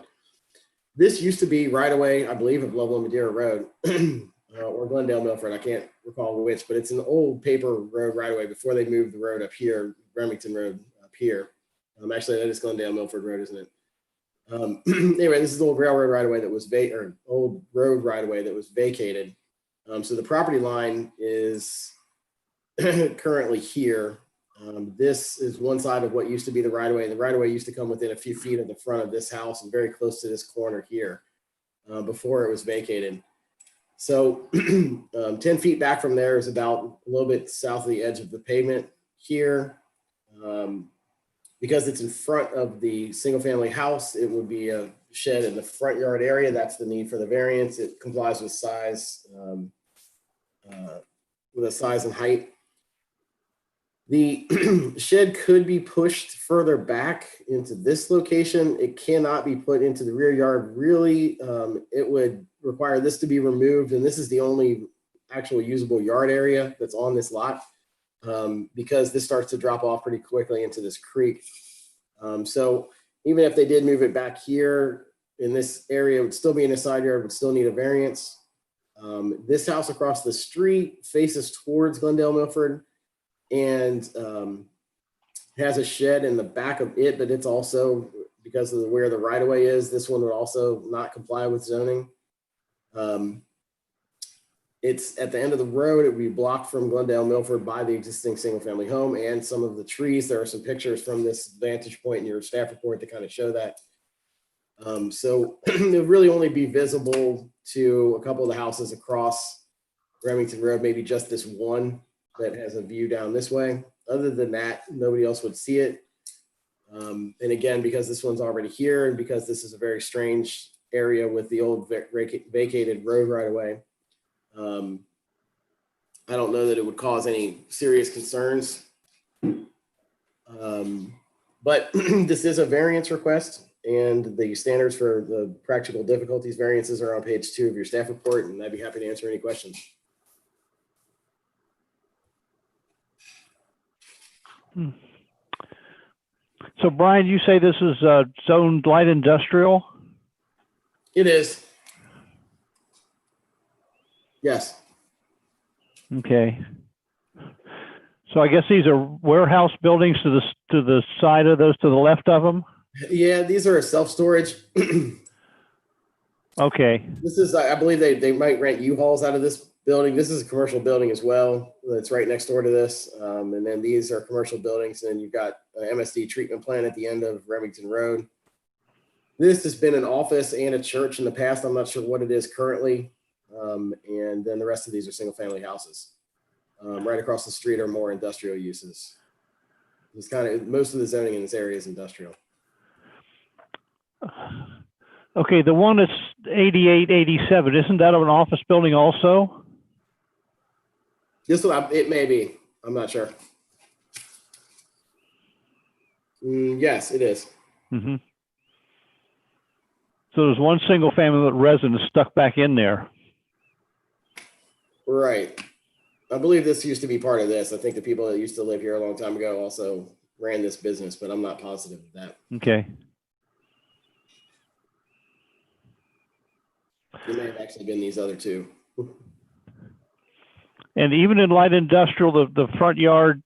This used to be right away, I believe, of Loveland Madeira Road or Glendale Milford. I can't recall which, but it's an old paper road right away before they moved the road up here, Remington Road up here. Actually, that is Glendale Milford Road, isn't it? Anyway, this is the old railroad right of way that was old road right of way that was vacated. So the property line is currently here. This is one side of what used to be the right of way. The right of way used to come within a few feet of the front of this house and very close to this corner here before it was vacated. So 10 feet back from there is about a little bit south of the edge of the pavement here. Because it's in front of the single family house, it would be a shed in the front yard area. That's the need for the variance. It complies with size, with a size and height. The shed could be pushed further back into this location. It cannot be put into the rear yard. Really, it would require this to be removed. And this is the only actual usable yard area that's on this lot, because this starts to drop off pretty quickly into this creek. So even if they did move it back here in this area, it would still be in a side yard, would still need a variance. This house across the street faces towards Glendale Milford and has a shed in the back of it, but it's also, because of where the right of way is, this one would also not comply with zoning. It's at the end of the road. It would be blocked from Glendale Milford by the existing single family home and some of the trees. There are some pictures from this vantage point in your staff report that kind of show that. So it would really only be visible to a couple of the houses across Remington Road, maybe just this one that has a view down this way. Other than that, nobody else would see it. And again, because this one's already here and because this is a very strange area with the old vacated road right away, I don't know that it would cause any serious concerns. But this is a variance request, and the standards for the practical difficulties variances are on page 2 of your staff report, and I'd be happy to answer any questions. So Brian, you say this is zoned light industrial? It is. Yes. Okay. So I guess these are warehouse buildings to the side of those, to the left of them? Yeah, these are self-storage. Okay. This is, I believe they might rent U-Hauls out of this building. This is a commercial building as well. That's right next door to this. And then these are commercial buildings. And then you've got an MSD treatment plant at the end of Remington Road. This has been an office and a church in the past. I'm not sure what it is currently. And then the rest of these are single family houses. Right across the street are more industrial uses. It's kind of, most of the zoning in this area is industrial. Okay, the one that's 8887, isn't that an office building also? This one, it may be. I'm not sure. Yes, it is. Mm-hmm. So there's one single family residence stuck back in there. Right. I believe this used to be part of this. I think the people that used to live here a long time ago also ran this business, but I'm not positive of that. Okay. It may have actually been these other two. And even in light industrial, the front yard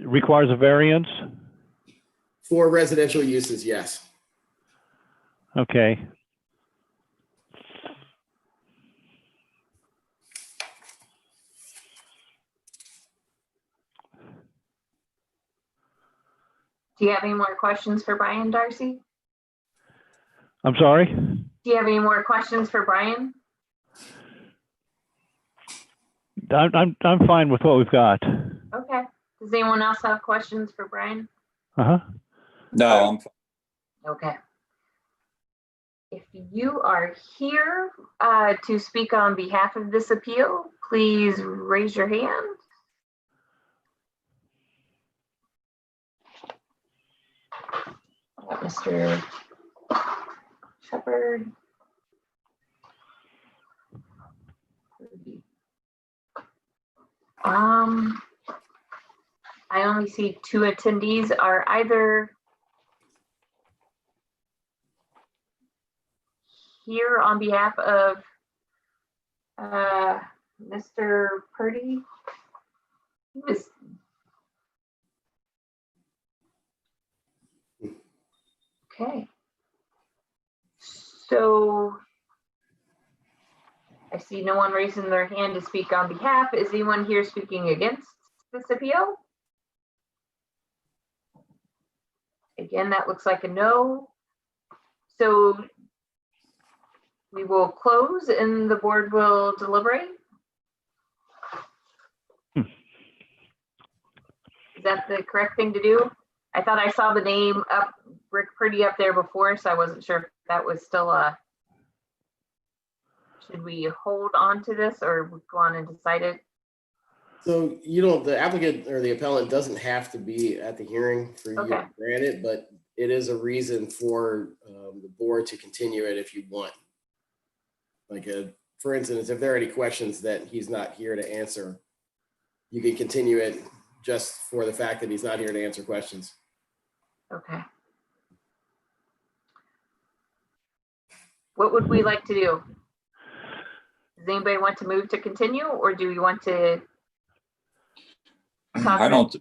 requires a variance? For residential uses, yes. Okay. Do you have any more questions for Brian, Darcy? I'm sorry? Do you have any more questions for Brian? I'm fine with what we've got. Okay. Does anyone else have questions for Brian? Uh-huh. No, I'm fine. Okay. If you are here to speak on behalf of this appeal, please raise your hand. Mr. Shepherd. I only see 2 attendees. Are either here on behalf of Mr. Purdy? Okay. So I see no one raising their hand to speak on behalf. Is anyone here speaking against this appeal? Again, that looks like a no. So we will close and the board will deliberate. Is that the correct thing to do? I thought I saw the name up, Rick Pretty up there before, so I wasn't sure if that was still a, should we hold on to this or go on and decide it? So the applicant or the appellant doesn't have to be at the hearing for you Okay. to grant it, but it is a reason for the board to continue it if you want. Like, for instance, if there are any questions that he's not here to answer, you can continue it just for the fact that he's not here to answer questions. Okay. What would we like to do? Does anybody want to move to continue, or do we want to talk? I don't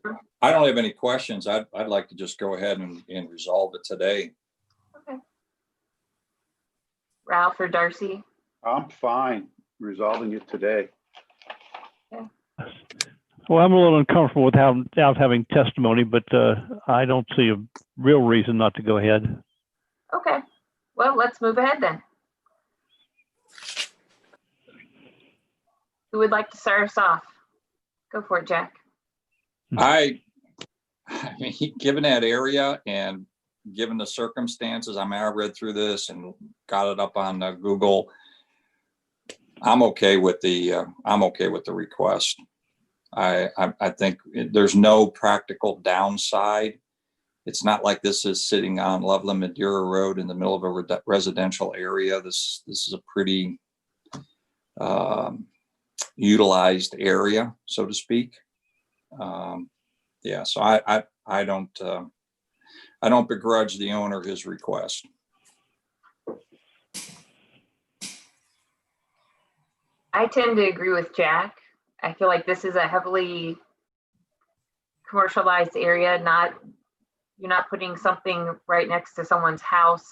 have any questions. I'd like to just go ahead and resolve it today. Okay. Ralph or Darcy? I'm fine resolving it today. Well, I'm a little uncomfortable without having testimony, but I don't see a real reason not to go ahead. Okay. Well, let's move ahead then. Who would like to start us off? Go for it, Jack. I mean, given that area and given the circumstances, I mean, I read through this and got it up on Google. I'm okay with the request. I think there's no practical downside. It's not like this is sitting on Loveland Madeira Road in the middle of a residential area. This is a pretty utilized area, so to speak. Yeah, so I don't begrudge the owner his request. I tend to agree with Jack. I feel like this is a heavily commercialized area. You're not putting something right next to someone's house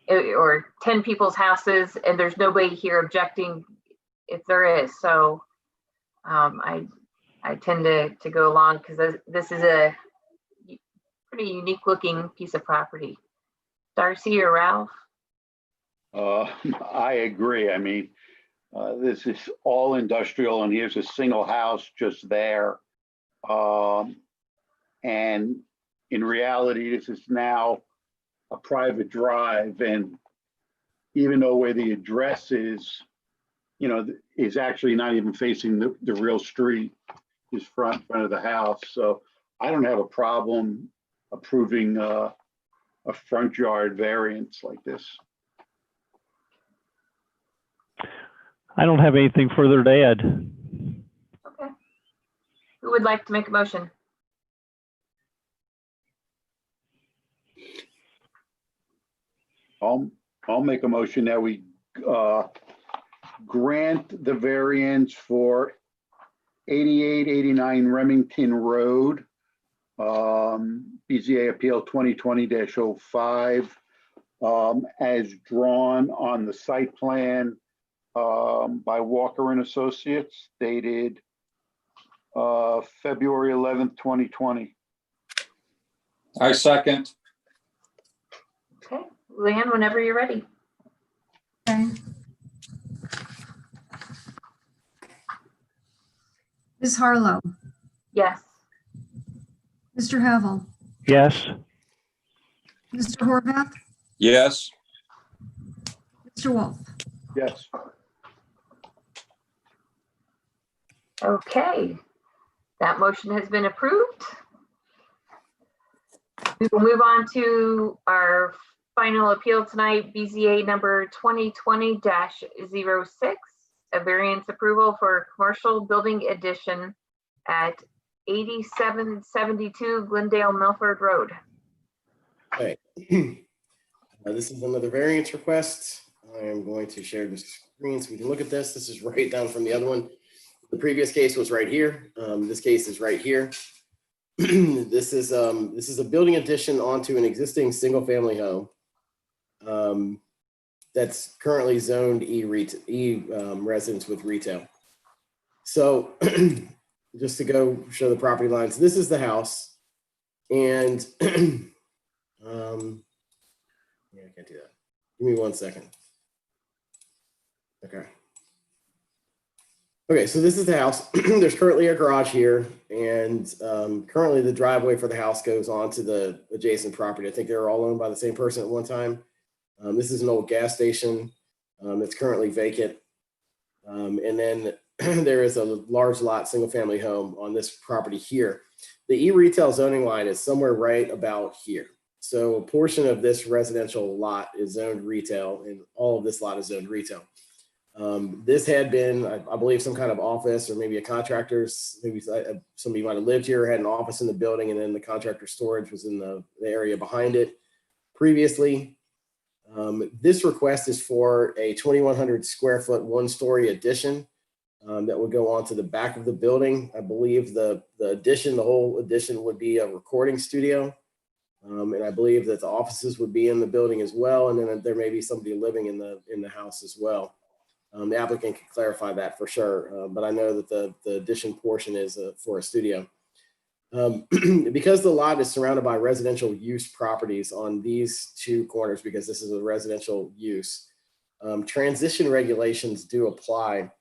or 10 people's houses, and there's nobody here objecting if there is. So I tend to go along because this is a pretty unique looking piece of property. Darcy or Ralph? I agree. I mean, this is all industrial and here's a single house just there. And in reality, this is now a private drive. And even though where the address is, is actually not even facing the real street, is front of the house. So I don't have a problem approving a front yard variance like this. I don't have anything further to add. Okay. Who would like to make a motion? I'll make a motion that we grant the variance for 8889 Remington Road, BZA Appeal 2020-05, as drawn on the site plan by Walker and Associates, dated February 11th, 2020. I second. Okay, Leanne, whenever you're ready. Okay. Ms. Harlow, Yes. Mr. Havel, Yes. Mr. Horvath, Yes. Mr. Wolf. Yes. Okay, that motion has been approved. We will move on to our final appeal tonight, BZA number 2020-06, a variance approval for commercial building addition at 8772 Glendale Milford Road. Okay. This is another variance request. I am going to share the screen so we can look at this. This is right down from the other one. The previous case was right here. This case is right here. this is a building addition onto an existing single-family home that's currently zoned residence with retail. So just to go show the property lines, this is the house, and yeah, I can't do that. Give me 1 second. Okay. Okay, so this is the house. There's currently a garage here, and currently the driveway for the house goes onto the adjacent property. I think they were all owned by the same person at one time. This is an old gas station. It's currently vacant. And then there is a large lot, single family home on this property here. The e-retail zoning line is somewhere right about here. So a portion of this residential lot is zoned retail, and all of this lot is zoned retail. This had been, I believe, some kind of office, or maybe a contractor's, maybe somebody might have lived here, had an office in the building, and then the contractor storage was in the area behind it previously. This request is for a 2,100 square foot, 1-story addition that would go onto the back of the building. I believe the whole addition would be a recording studio. And I believe that the offices would be in the building as well. And then there may be somebody living in the house as well. The applicant can clarify that for sure. But I know that the addition portion is for a studio. Because the lot is surrounded by residential use properties on these two corners, because this is a residential use, transition regulations do apply.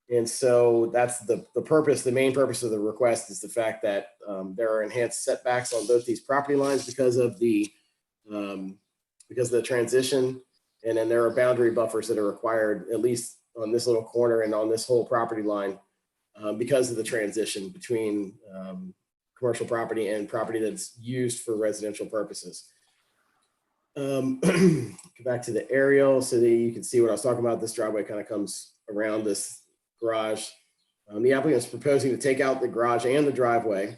And so that's the purpose, the main purpose of the request is the fact that there are enhanced setbacks on both these property lines because of the transition. And then there are boundary buffers that are required, at least on this little corner and on this whole property line, because of the transition between commercial property and property that's used for residential purposes. Go back to the aerial so that you can see what I was talking about. This driveway kind of comes around this garage. The applicant is proposing to take out the garage and the driveway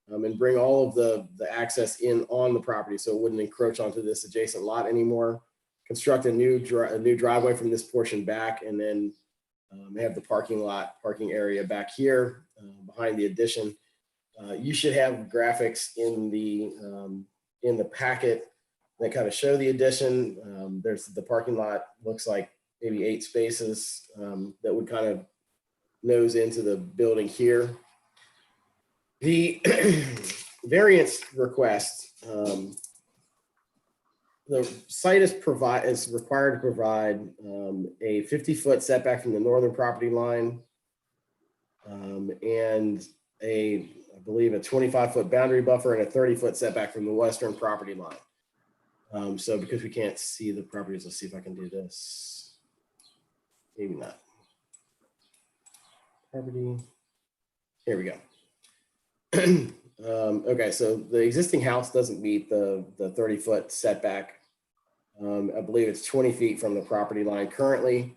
and bring all of the access in on the property so it wouldn't encroach onto this adjacent lot anymore. Construct a new driveway from this portion back, and then have the parking area back here behind the addition. You should have graphics in the packet that kind of show the addition. There's the parking lot, looks like maybe 8 spaces that would kind of nose into the building here. The variance request, the site is required to provide a 50-foot setback from the northern property line and I believe a 25-foot boundary buffer and a 30-foot setback from the western property line. So because we can't see the properties, let's see if I can do this. Maybe not. Property. Here we go. Okay, so the existing house doesn't meet the 30-foot setback. I believe it's 20 feet from the property line currently.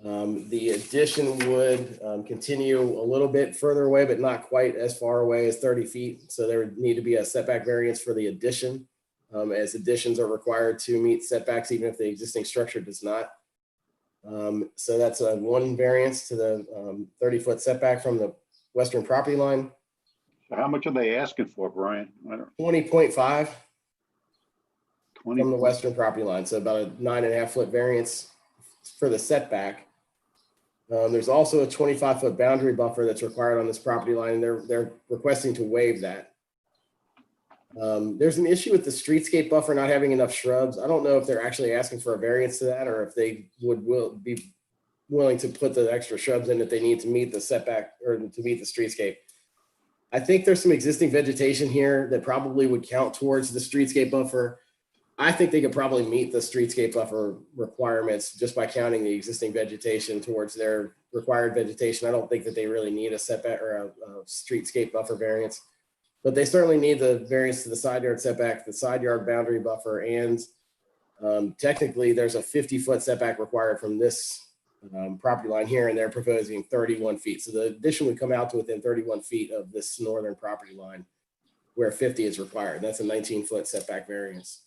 The addition would continue a little bit further away, but not quite as far away as 30 feet. So there would need to be a setback variance for the addition, as additions are required to meet setbacks, even if the existing structure does not. So that's a 1 variance to the 30-foot setback from the western property line. So how much are they asking for, Brian? 20.5 20. from the western property line. So about a 9.5-foot variance for the setback. There's also a 25-foot boundary buffer that's required on this property line, and they're requesting to waive that. There's an issue with the streetscape buffer not having enough shrubs. I don't know if they're actually asking for a variance to that, or if they would be willing to put the extra shrubs in that they need to meet the setback or to meet the streetscape. I think there's some existing vegetation here that probably would count towards the streetscape buffer. I think they could probably meet the streetscape buffer requirements just by counting the existing vegetation towards their required vegetation. I don't think that they really need a setback or a streetscape buffer variance, but they certainly need the variance to the side yard setback, the side yard boundary buffer, and technically there's a 50-foot setback required from this property line here, and they're proposing 31 feet. So the addition would come out to within 31 feet of this northern property line where 50 is required. That's a 19-foot setback variance.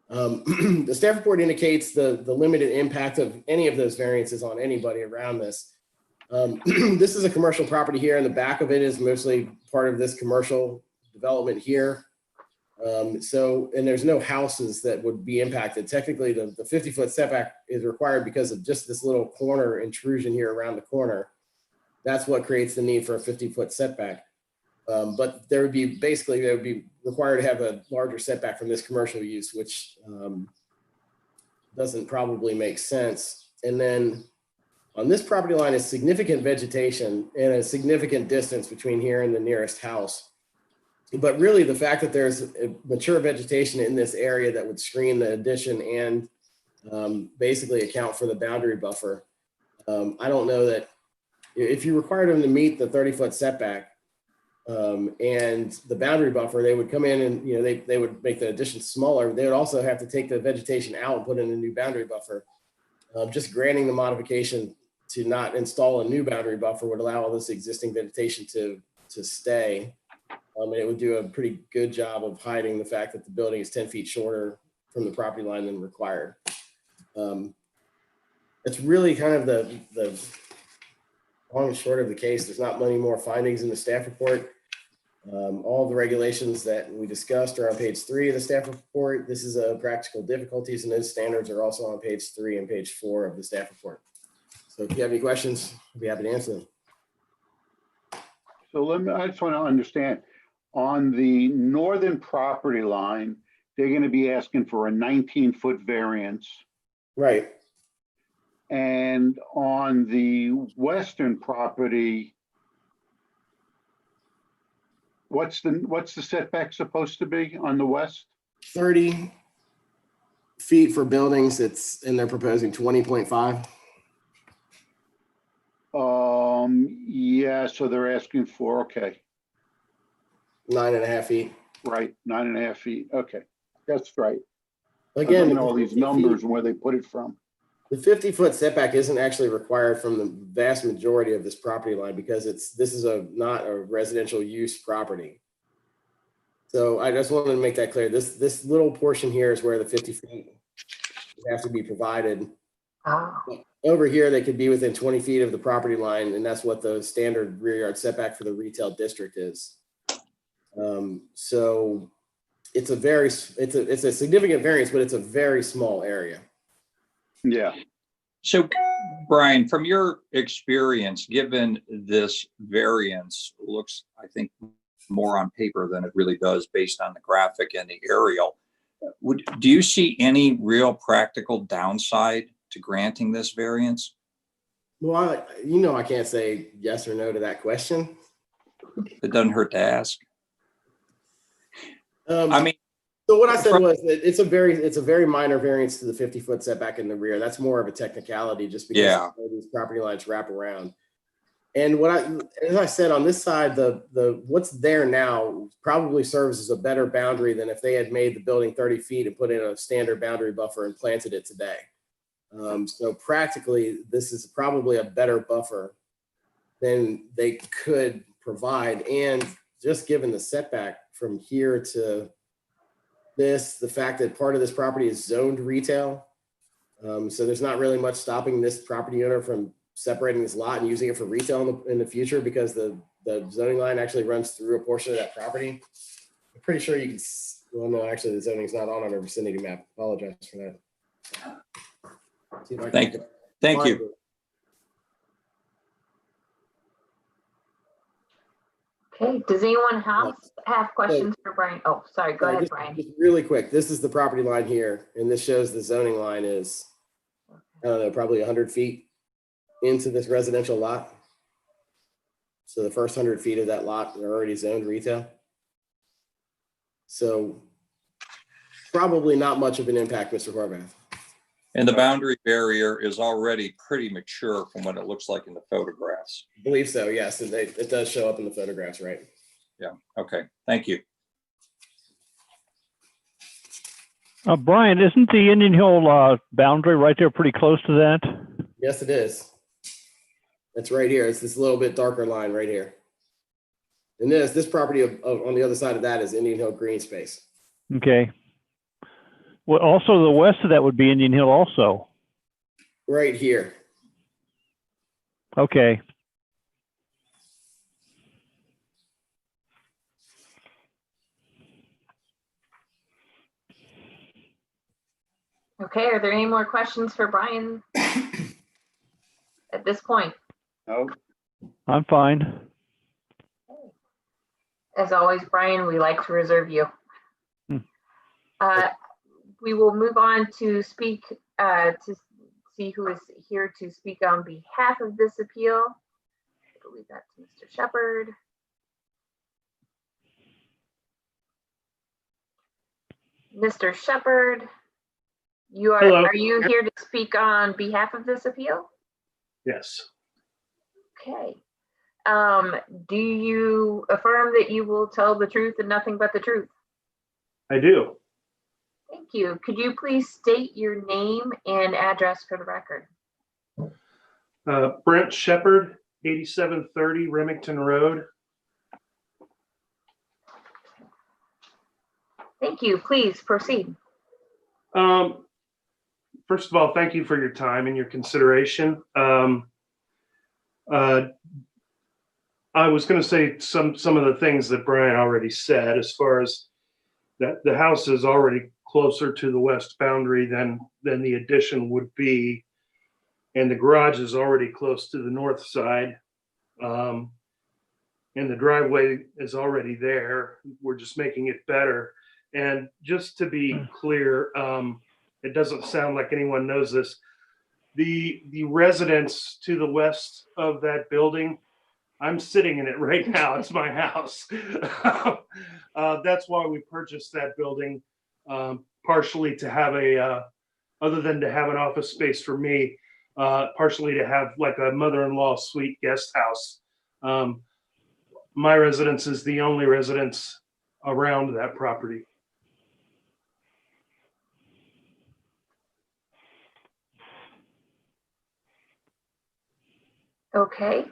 The staff report indicates the limited impact of any of those variances on anybody around this. This is a commercial property here, and the back of it is mostly part of this commercial development here. And there's no houses that would be impacted. Technically, the 50-foot setback is required because of just this little corner intrusion here around the corner. That's what creates the need for a 50-foot setback. But they would be required to have a larger setback from this commercial use, which doesn't probably make sense. And then on this property line is significant vegetation and a significant distance between here and the nearest house. But really the fact that there's a mature vegetation in this area that would screen the addition and basically account for the boundary buffer. I don't know that if you required them to meet the 30-foot setback and the boundary buffer, they would come in and, you know, they would make the addition smaller. They would also have to take the vegetation out and put in a new boundary buffer. Just granting the modification to not install a new boundary buffer would allow all this existing vegetation to stay. And it would do a pretty good job of hiding the fact that the building is 10 feet shorter from the property line than required. It's really kind of the long and short of the case. There's not many more findings in the staff report. All the regulations that we discussed are on page 3 of the staff report. This is a practical difficulties, and those standards are also on page 3 and page 4 of the staff report. So if you have any questions, I'll be happy to answer them. So I just want to understand, on the northern property line, they're going to be asking for a 19-foot variance. Right. And on the western property, what's the setback supposed to be on the west? 30 feet for buildings. And they're proposing 20.5. Yeah, so they're asking for, okay. 9.5 feet. Right, 9.5 feet. Okay, that's right. Again, you know all these numbers and where they put it from. The 50-foot setback isn't actually required from the vast majority of this property line because this is not a residential use property. So I just wanted to make that clear. This little portion here is where the 50 feet have to be provided. Over here, they could be within 20 feet of the property line, and that's what the standard rear yard setback for the retail district is. So it's a significant variance, but it's a very small area. Yeah. So, Brian, from your experience, given this variance looks, I think, more on paper than it really does based on the graphic and the aerial, do you see any real practical downside to granting this variance? Well, I can't say yes or no to that question. It doesn't hurt to ask. I mean, so what I said was that it's a very minor variance to the 50-foot setback in the rear. That's more of a technicality just because these property lines wrap around. And as I said, on this side, the what's there now probably serves as a better boundary than if they had made the building 30 feet and put in a standard boundary buffer and planted it today. So practically, this is probably a better buffer than they could provide. And just given the setback from here to this, the fact that part of this property is zoned retail. So there's not really much stopping this property owner from separating this lot and using it for retail in the future because the zoning line actually runs through a portion of that property. I'm pretty sure you can, well, no, actually the zoning is not on our vicinity map. Apologize for that. Thank you. Okay, does anyone else have questions for Brian? Oh, sorry, go ahead, Brian. Just really quick, this is the property line here, and this shows the zoning line is, I don't know, probably 100 feet into this residential lot. So the first 100 feet of that lot are already zoned retail. So probably not much of an impact, Mr. Horvath. And the boundary barrier is already pretty mature from what it looks like in the photographs. I believe so, yes. And it does show up in the photographs, right? Yeah, okay, thank you. Brian, isn't the Indian Hill boundary right there pretty close to that? Yes, it is. It's right here. It's this little bit darker line right here. And this property on the other side of that is Indian Hill green space. Okay. Well, also the west of that would be Indian Hill also. Right here. Okay. Okay, are there any more questions for Brian at this point? No, I'm fine. As always, Brian, we like to reserve you. Hmm. We will move on to speak, to see who is here to speak on behalf of this appeal. I believe that's Mr. Shepherd. Mr. Shepherd, Hello. are you here to speak on behalf of this appeal? Yes, Okay. Do you affirm that you will tell the truth and nothing but the truth? I do. Thank you. Could you please state your name and address for the record? Brent Shepherd, 8730 Remington Road. Thank you. Please proceed. First of all, thank you for your time and your consideration. I was going to say some of the things that Brian already said, as far as that the house is already closer to the west boundary than the addition would be, and the garage is already close to the north side, and the driveway is already there. We're just making it better. And just to be clear, it doesn't sound like anyone knows this. The residence to the west of that building, I'm sitting in it right now. It's my house. That's why we purchased that building, partially to have other than to have an office space for me, partially to have like a mother-in-law suite guest house. My residence is the only residence around that property. Okay.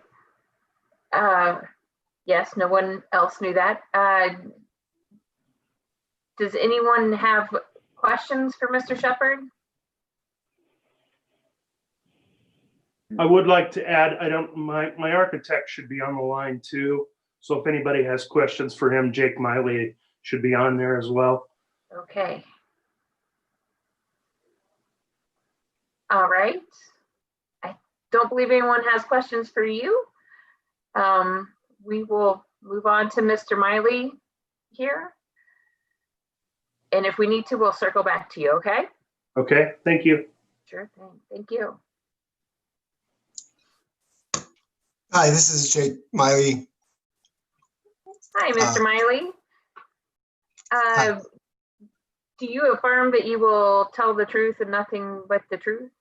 Yes, no one else knew that. Does anyone have questions for Mr. Shepherd? I would like to add, my architect should be on the line too. So if anybody has questions for him, Jake Miley should be on there as well. Okay. All right. I don't believe anyone has questions for you. We will move on to Mr. Miley here. And if we need to, we'll circle back to you, okay? Okay, thank you. Sure thing. Thank you. Hi, this is Jake Miley. Hi, Mr. Miley. Do you affirm that you will tell the truth and nothing but the truth?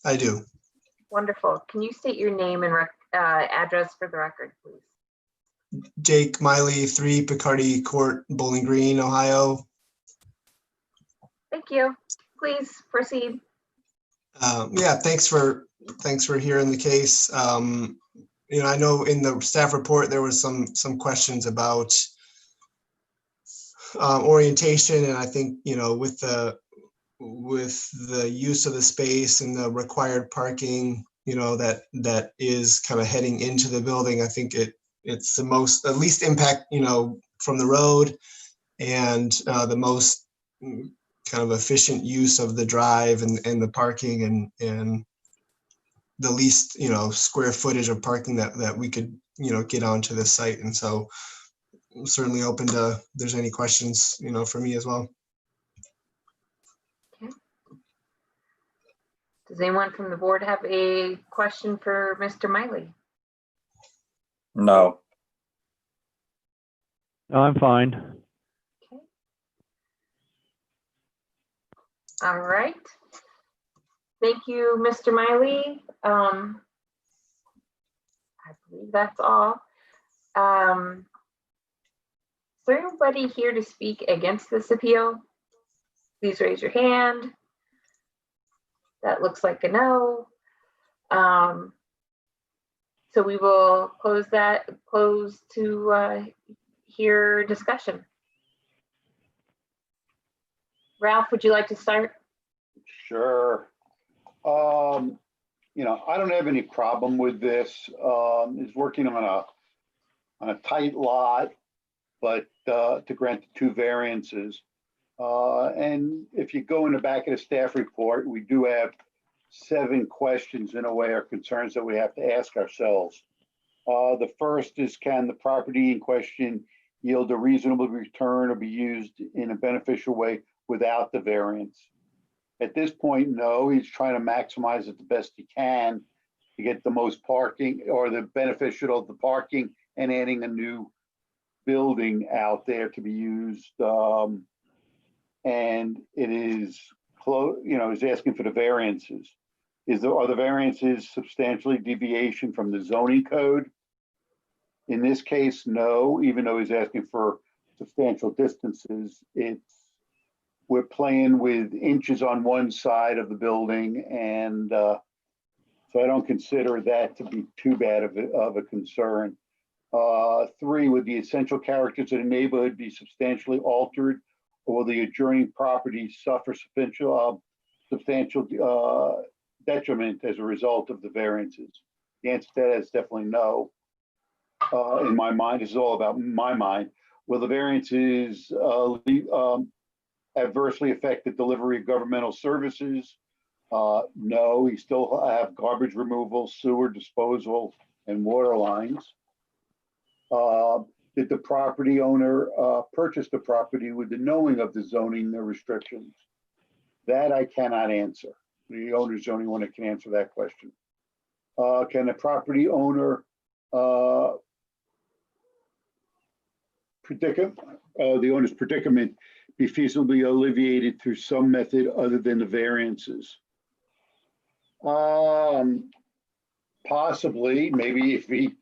I do. Wonderful. Can you state your name and address for the record, please? Jake Miley, 3 Picardy Court, Bowling Green, Ohio. Thank you. Please proceed. Yeah, thanks for hearing the case. I know in the staff report there was some questions about orientation, and I think with the use of the space and the required parking, that is kind of heading into the building. I think it's the least impact, from the road, and the most kind of efficient use of the drive and the parking and the least, square footage of parking that we could, get onto the site. And so I'm certainly open to, if there's any questions, for me as well. Okay. Does anyone from the board have a question for Mr. Miley? No. No, I'm fine. Okay. All right. Thank you, Mr. Miley. I believe that's all. Is there anybody here to speak against this appeal? Please raise your hand. That looks like a no. So we will close to hear discussion. Ralph, would you like to start? sure. I don't have any problem with this. Is working on a tight lot, but to grant the 2 variances. And if you go in the back of the staff report, we do have 7 questions in a way, or concerns that we have to ask ourselves. The first is, can the property in question yield a reasonable return or be used in a beneficial way without the variance? At this point, no, he's trying to maximize it the best he can to get the most parking or the beneficial of the parking and adding a new building out there to be used. And it is close, he's asking for the variances. Are the variances substantially deviation from the zoning code? In this case, no, even though he's asking for substantial distances, we're playing with inches on one side of the building, and so I don't consider that to be too bad of a concern. 3, would the essential characters of the neighborhood be substantially altered, or will the adjoining property suffer substantial detriment as a result of the variances? The answer to that is definitely no. In my mind, this is all about my mind. Will the variances adversely affect the delivery of governmental services? No, you still have garbage removal, sewer disposal, and water lines. Did the property owner purchase the property with the knowing of the zoning restrictions? That I cannot answer. The owner's the only one that can answer that question. Can the property owner the owner's predicament be feasibly alleviated through some method other than the variances? Possibly, maybe if he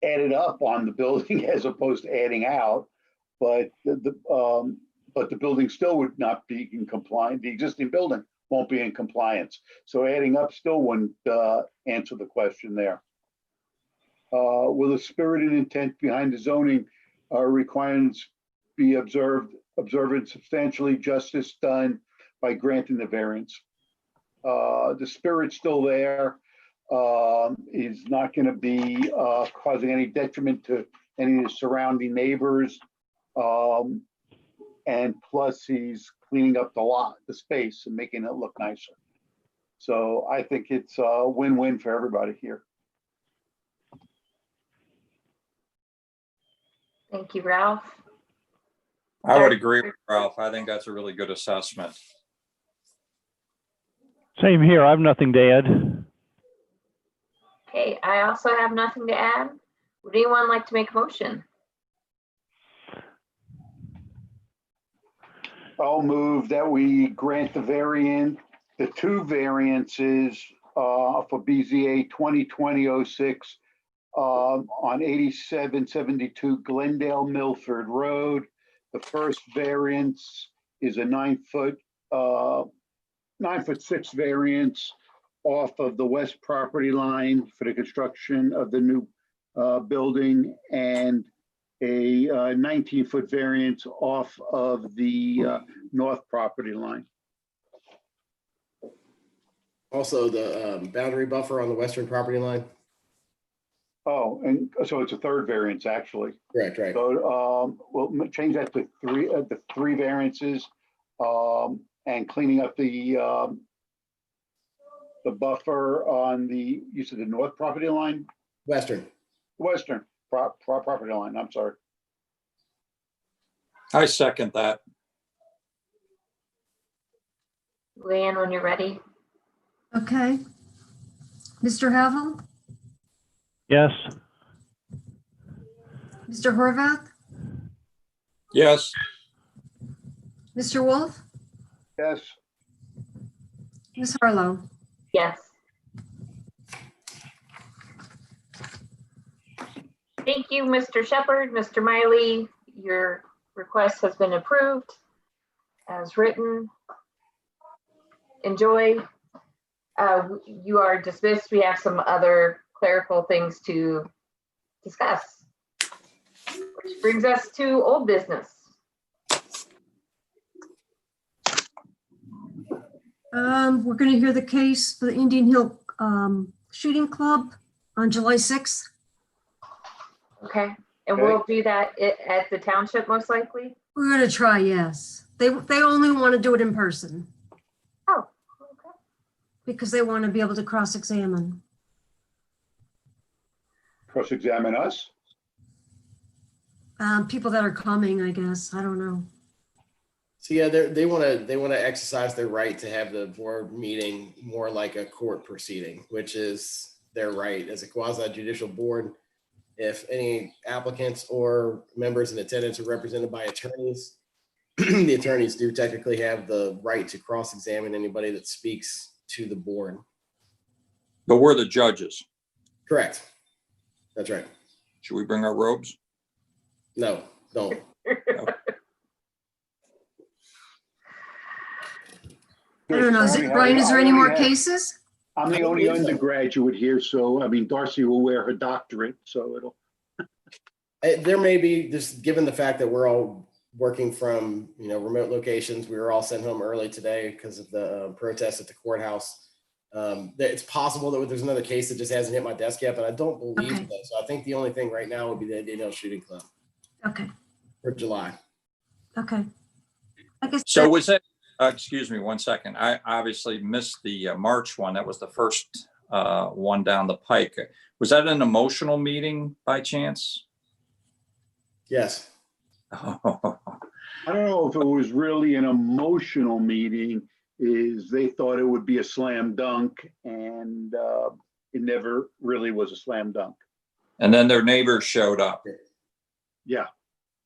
added up on the building as opposed to adding out, but the building still would not be in compliance. The existing building won't be in compliance. So adding up still wouldn't answer the question there. Will the spirit and intent behind the zoning requirements be observed substantially justice done by granting the variance? The spirit's still there. Is not going to be causing any detriment to any of the surrounding neighbors. And plus he's cleaning up the space and making it look nicer. So I think it's a win-win for everybody here. Thank you, Ralph. I would agree with Ralph. I think that's a really good assessment. Same here. I have nothing to add. Okay, I also have nothing to add. Would anyone like to make a motion? I'll move that we grant the 2 variances for BZA 2020-06 on 8772 Glendale Milford Road. The first variance is a 9-foot 9'6" variance off of the west property line for the construction of the new building, and a 19-foot variance off of the north property line. Also, the boundary buffer on the western property line. Oh, and so it's a 3rd variance, actually. Correct, right. So we'll change that to 3 variances, and cleaning up the buffer on you said the north property line? Western property line, I'm sorry. I second that. Leanne, when you're ready. Okay. Mr. Havel, Yes. Mr. Horvath, Yes. Mr. Wolf, Yes. Ms. Harlow. Yes. Thank you, Mr. Shepherd. Mr. Miley, your request has been approved as written. Enjoy. You are dismissed. We have some other clerical things to discuss, which brings us to old business. We're going to hear the case for the Indian Hill Shooting Club on July 6th. Okay, And we'll do that at the township most likely? We're gonna try, yes. They only want to do it in person Oh, okay. because they want to be able to cross-examine. Cross-examine us? People that are coming, I guess. I don't know. So yeah, they want to exercise their right to have the board meeting more like a court proceeding, which is their right as a quasi judicial board. If any applicants or members in attendance are represented by attorneys, the attorneys do technically have the right to cross-examine anybody that speaks to the board. But we're the judges. Correct. That's right. Should we bring our robes? No, don't. I don't know. Brian, is there any more cases? I'm the only undergraduate here, so I mean, Darcy will wear her doctorate, so it'll. There may be, just given the fact that we're all working from, remote locations, we were all sent home early today because of the protests at the courthouse. It's possible that there's another case that just hasn't hit my desk yet, but I don't believe so. So I think the only thing right now would be the Indian Hill Shooting Club Okay. for July. Okay. I guess. So was it, excuse me, 1 second. I obviously missed the March one. That was the first one down the pike. Was that an emotional meeting by chance? Yes. I don't know if it was really an emotional meeting. They thought it would be a slam dunk, and it never really was a slam dunk. And then their neighbors showed up. Yeah.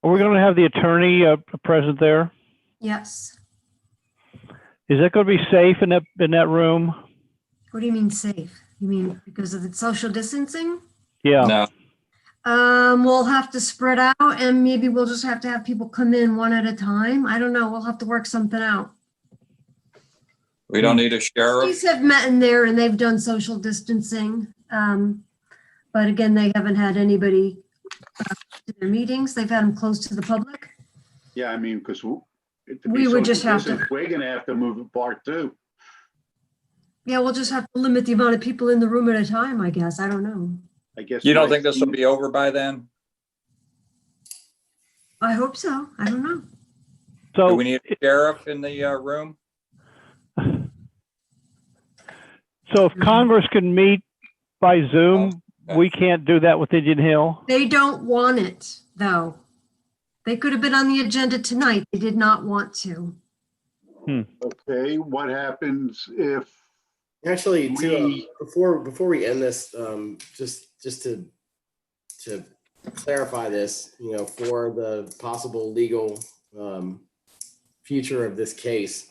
Are we going to have the attorney present there? Yes. Is that going to be safe in that room? What do you mean safe? You mean because of the social distancing? Yeah. No. We'll have to spread out and maybe we'll just have to have people come in one at a time. I don't know. We'll have to work something out. We don't need a sheriff. Police have met in there and they've done social distancing. But again, they haven't had anybody to their meetings. They've had them closed to the public. Yeah, I mean, because We would just have to. We're gonna have to move apart too. Yeah, we'll just have to limit the amount of people in the room at a time, I guess. I don't know. I guess. You don't think this will be over by then? I hope so. I don't know. Do So we need a sheriff in the room? if Congress can meet by Zoom, we can't do that with Indian Hill? They don't want it, though. They could have been on the agenda tonight. They did not want to. Okay, what happens if? Actually, before we end this, just to clarify this, for the possible legal future of this case,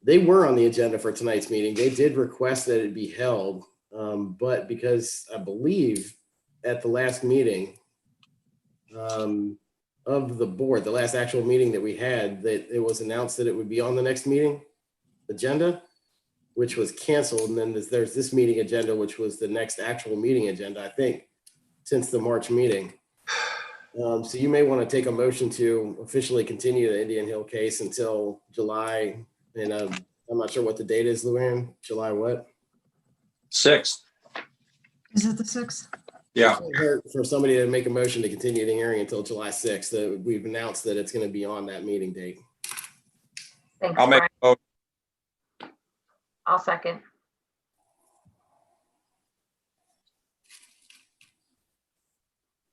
they were on the agenda for tonight's meeting. They did request that it be held, but because I believe at the last meeting of the board, the last actual meeting that we had, that it was announced that it would be on the next meeting agenda, which was canceled. And then there's this meeting agenda, which was the next actual meeting agenda, I think, since the March meeting. So you may want to take a motion to officially continue the Indian Hill case until July. And I'm not sure what the date is, Luann. July what? 6th. Is it the 6th? Yeah. For somebody to make a motion to continue the hearing until July 6th, we've announced that it's going to be on that meeting date. Thanks, I'll make Brian. a motion. I'll second.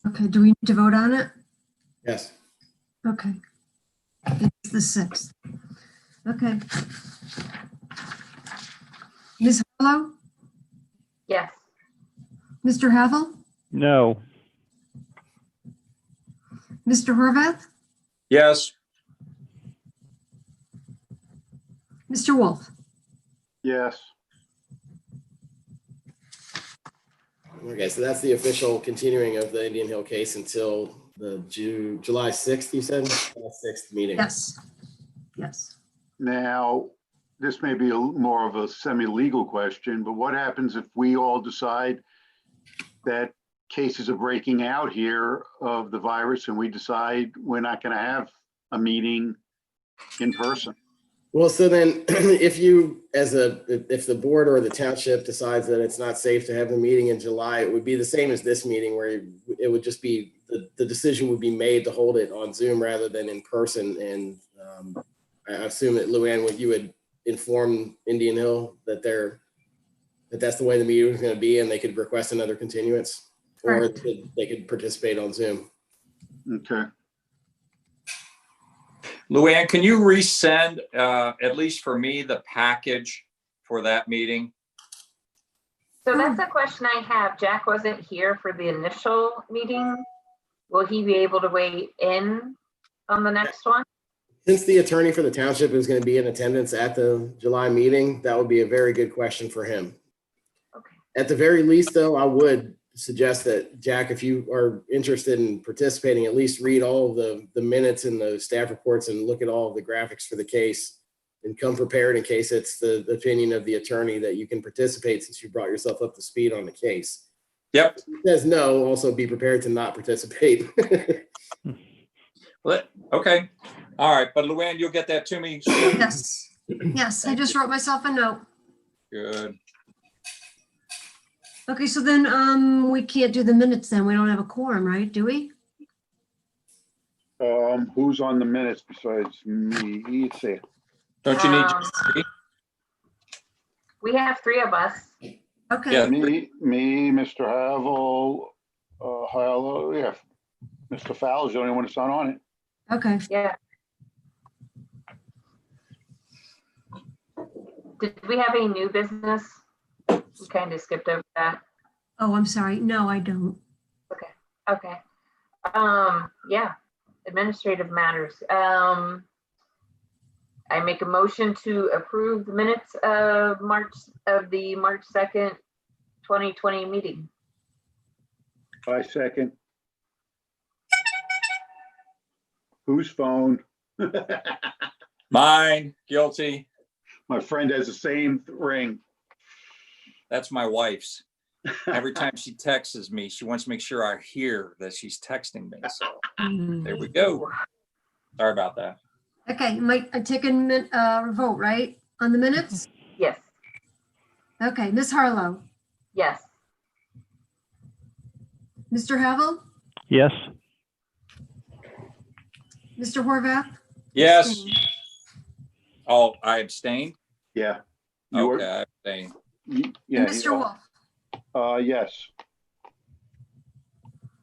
Okay, do we need to vote on it? Yes. Okay. It's the 6th. Okay. Ms. Harlow? Yes. Mr. Havel? No. Mr. Horvath? Yes. Mr. Wolf? Yes. Okay, so that's the official continuing of the Indian Hill case until the July 6th, you said? July 6th meeting. Yes. Yes. Now, this may be more of a semi-legal question, but what happens if we all decide that cases are breaking out here of the virus and we decide we're not going to have a meeting in person? Well, so then if the board or the township decides that it's not safe to have the meeting in July, it would be the same as this meeting where it would just be, the decision would be made to hold it on Zoom rather than in person. And I assume that Luann, you would inform Indian Hill that that's the way the meeting is going to be and they could request another continuance or Correct. they could participate on Zoom. Okay. Luann, can you resend, at least for me, the package for that meeting? So that's a question I have. Jack wasn't here for the initial meeting. Will he be able to weigh in on the next one? Since the attorney for the township is going to be in attendance at the July meeting, that would be a very good question for him. Okay. At the very least, though, I would suggest that, Jack, if you are interested in participating, at least read all of the minutes and the staff reports and look at all of the graphics for the case and come prepared in case it's the opinion of the attorney that you can participate since you brought yourself up to speed on the case. Yep. If he says no, also be prepared to not participate. Okay. All right. But Luann, you'll get that to me soon? Yes. Yes, I just wrote myself a note. Good. Okay, so then we can't do the minutes then. We don't have a quorum, right? Do we? Who's on the minutes besides me? Let's see. Don't you need just three? We have 3 of us. Okay. Yeah. Me, Mr. Havel, Hilo, yeah. Mr. Fowler's the only one that's not on it. Okay. Yeah. Did we have any new business? We kind of skipped over that. Oh, I'm sorry. No, I don't. Okay. Yeah, administrative matters. I make a motion to approve the minutes of the March 2nd, 2020 meeting. I second. Whose phone? Mine, guilty. My friend has the same ring. That's my wife's. Every time she texts me, she wants to make sure I hear that she's texting me. So there we go. Sorry about that. Okay, Mike, I take a vote, right? On the minutes? Yes. Okay, Ms. Harlow, Yes. Mr. Havel, Yes. Mr. Horvath? Yes. Abstained. Oh, I abstained? Yeah. You were- Okay, I abstained. Yeah. And Mr. Wolf? Yes.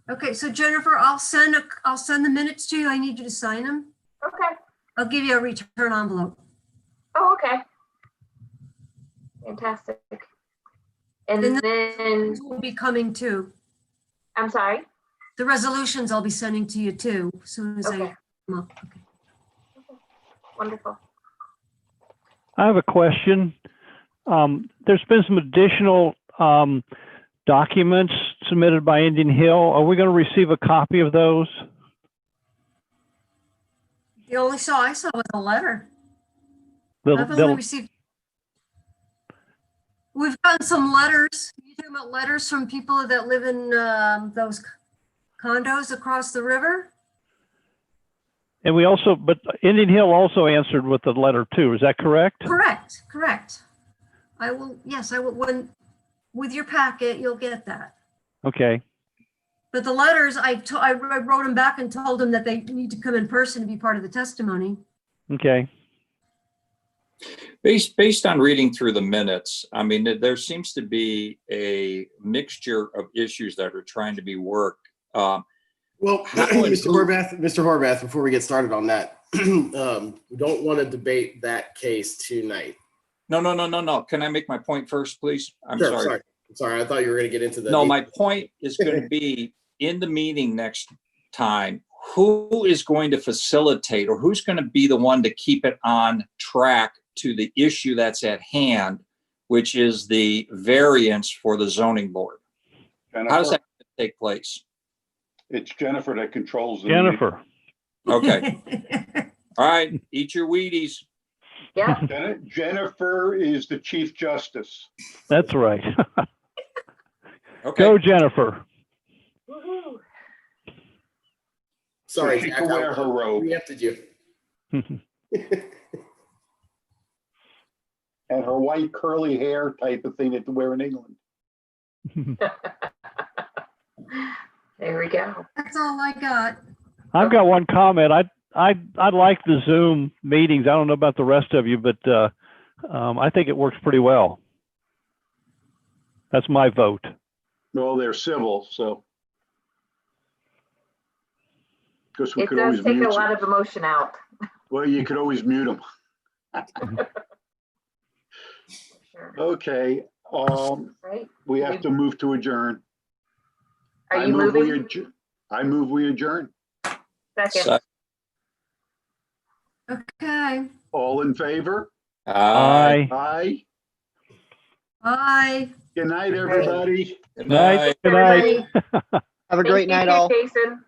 Okay, so Jennifer, I'll send the minutes to you. I need you to sign them. Okay. I'll give you a return envelope. Oh, okay. Fantastic. And And then, Will be coming too. I'm sorry. The resolutions I'll be sending to you too, as soon as I Okay. come up. Okay. Wonderful. I have a question. There's been some additional documents submitted by Indian Hill. Are we going to receive a copy of those? The only I saw was a letter. They'll- I've only they'll- received. We've gotten some letters. You talking about letters from people that live in those condos across the river? And but Indian Hill also answered with a letter too. Is that correct? Correct. I will, yes, I will, with your packet, you'll get that. Okay. But the letters, I wrote them back and told them that they need to come in person to be part of the testimony. Okay. Based on reading through the minutes, I mean, there seems to be a mixture of issues that are trying to be worked. Well, Mr. Horvath, before we get started on that, we don't want to debate that case tonight. No. Can I make my point first, please? I'm Sure, sorry. I'm sorry. I thought you were going to get into the. No, my point is going to be in the meeting next time, who is going to facilitate or who's going to be the one to keep it on track to the issue that's at hand, which is the variance for the zoning board? Jennifer, How does that take place? it's Jennifer that controls the meeting. Jennifer. Okay. All right. Eat your Wheaties. Yeah. Jennifer is the Chief Justice. That's right. Okay. Go, Jennifer. Woohoo. Sorry, So she Jack, can wear her robe. preempted you. and her white curly hair type of thing that they wear in England. There we go. That's all I got. I've got one comment. I like the Zoom meetings. I don't know about the rest of you, but I think it works pretty well. That's my vote. Well, they're civil, so. Because we It could does always take a mute lot them. of emotion out. Well, you could always mute them. Sure. Okay, Right? we have to move to adjourn. Are I you move we moving? adj- I move we adjourn. Second. So- Okay. All in favor? Aye. Aye. Bye. Good night, everybody. Good Night. night. Good night. Everybody. Have a great Thank night, you, all. Jason.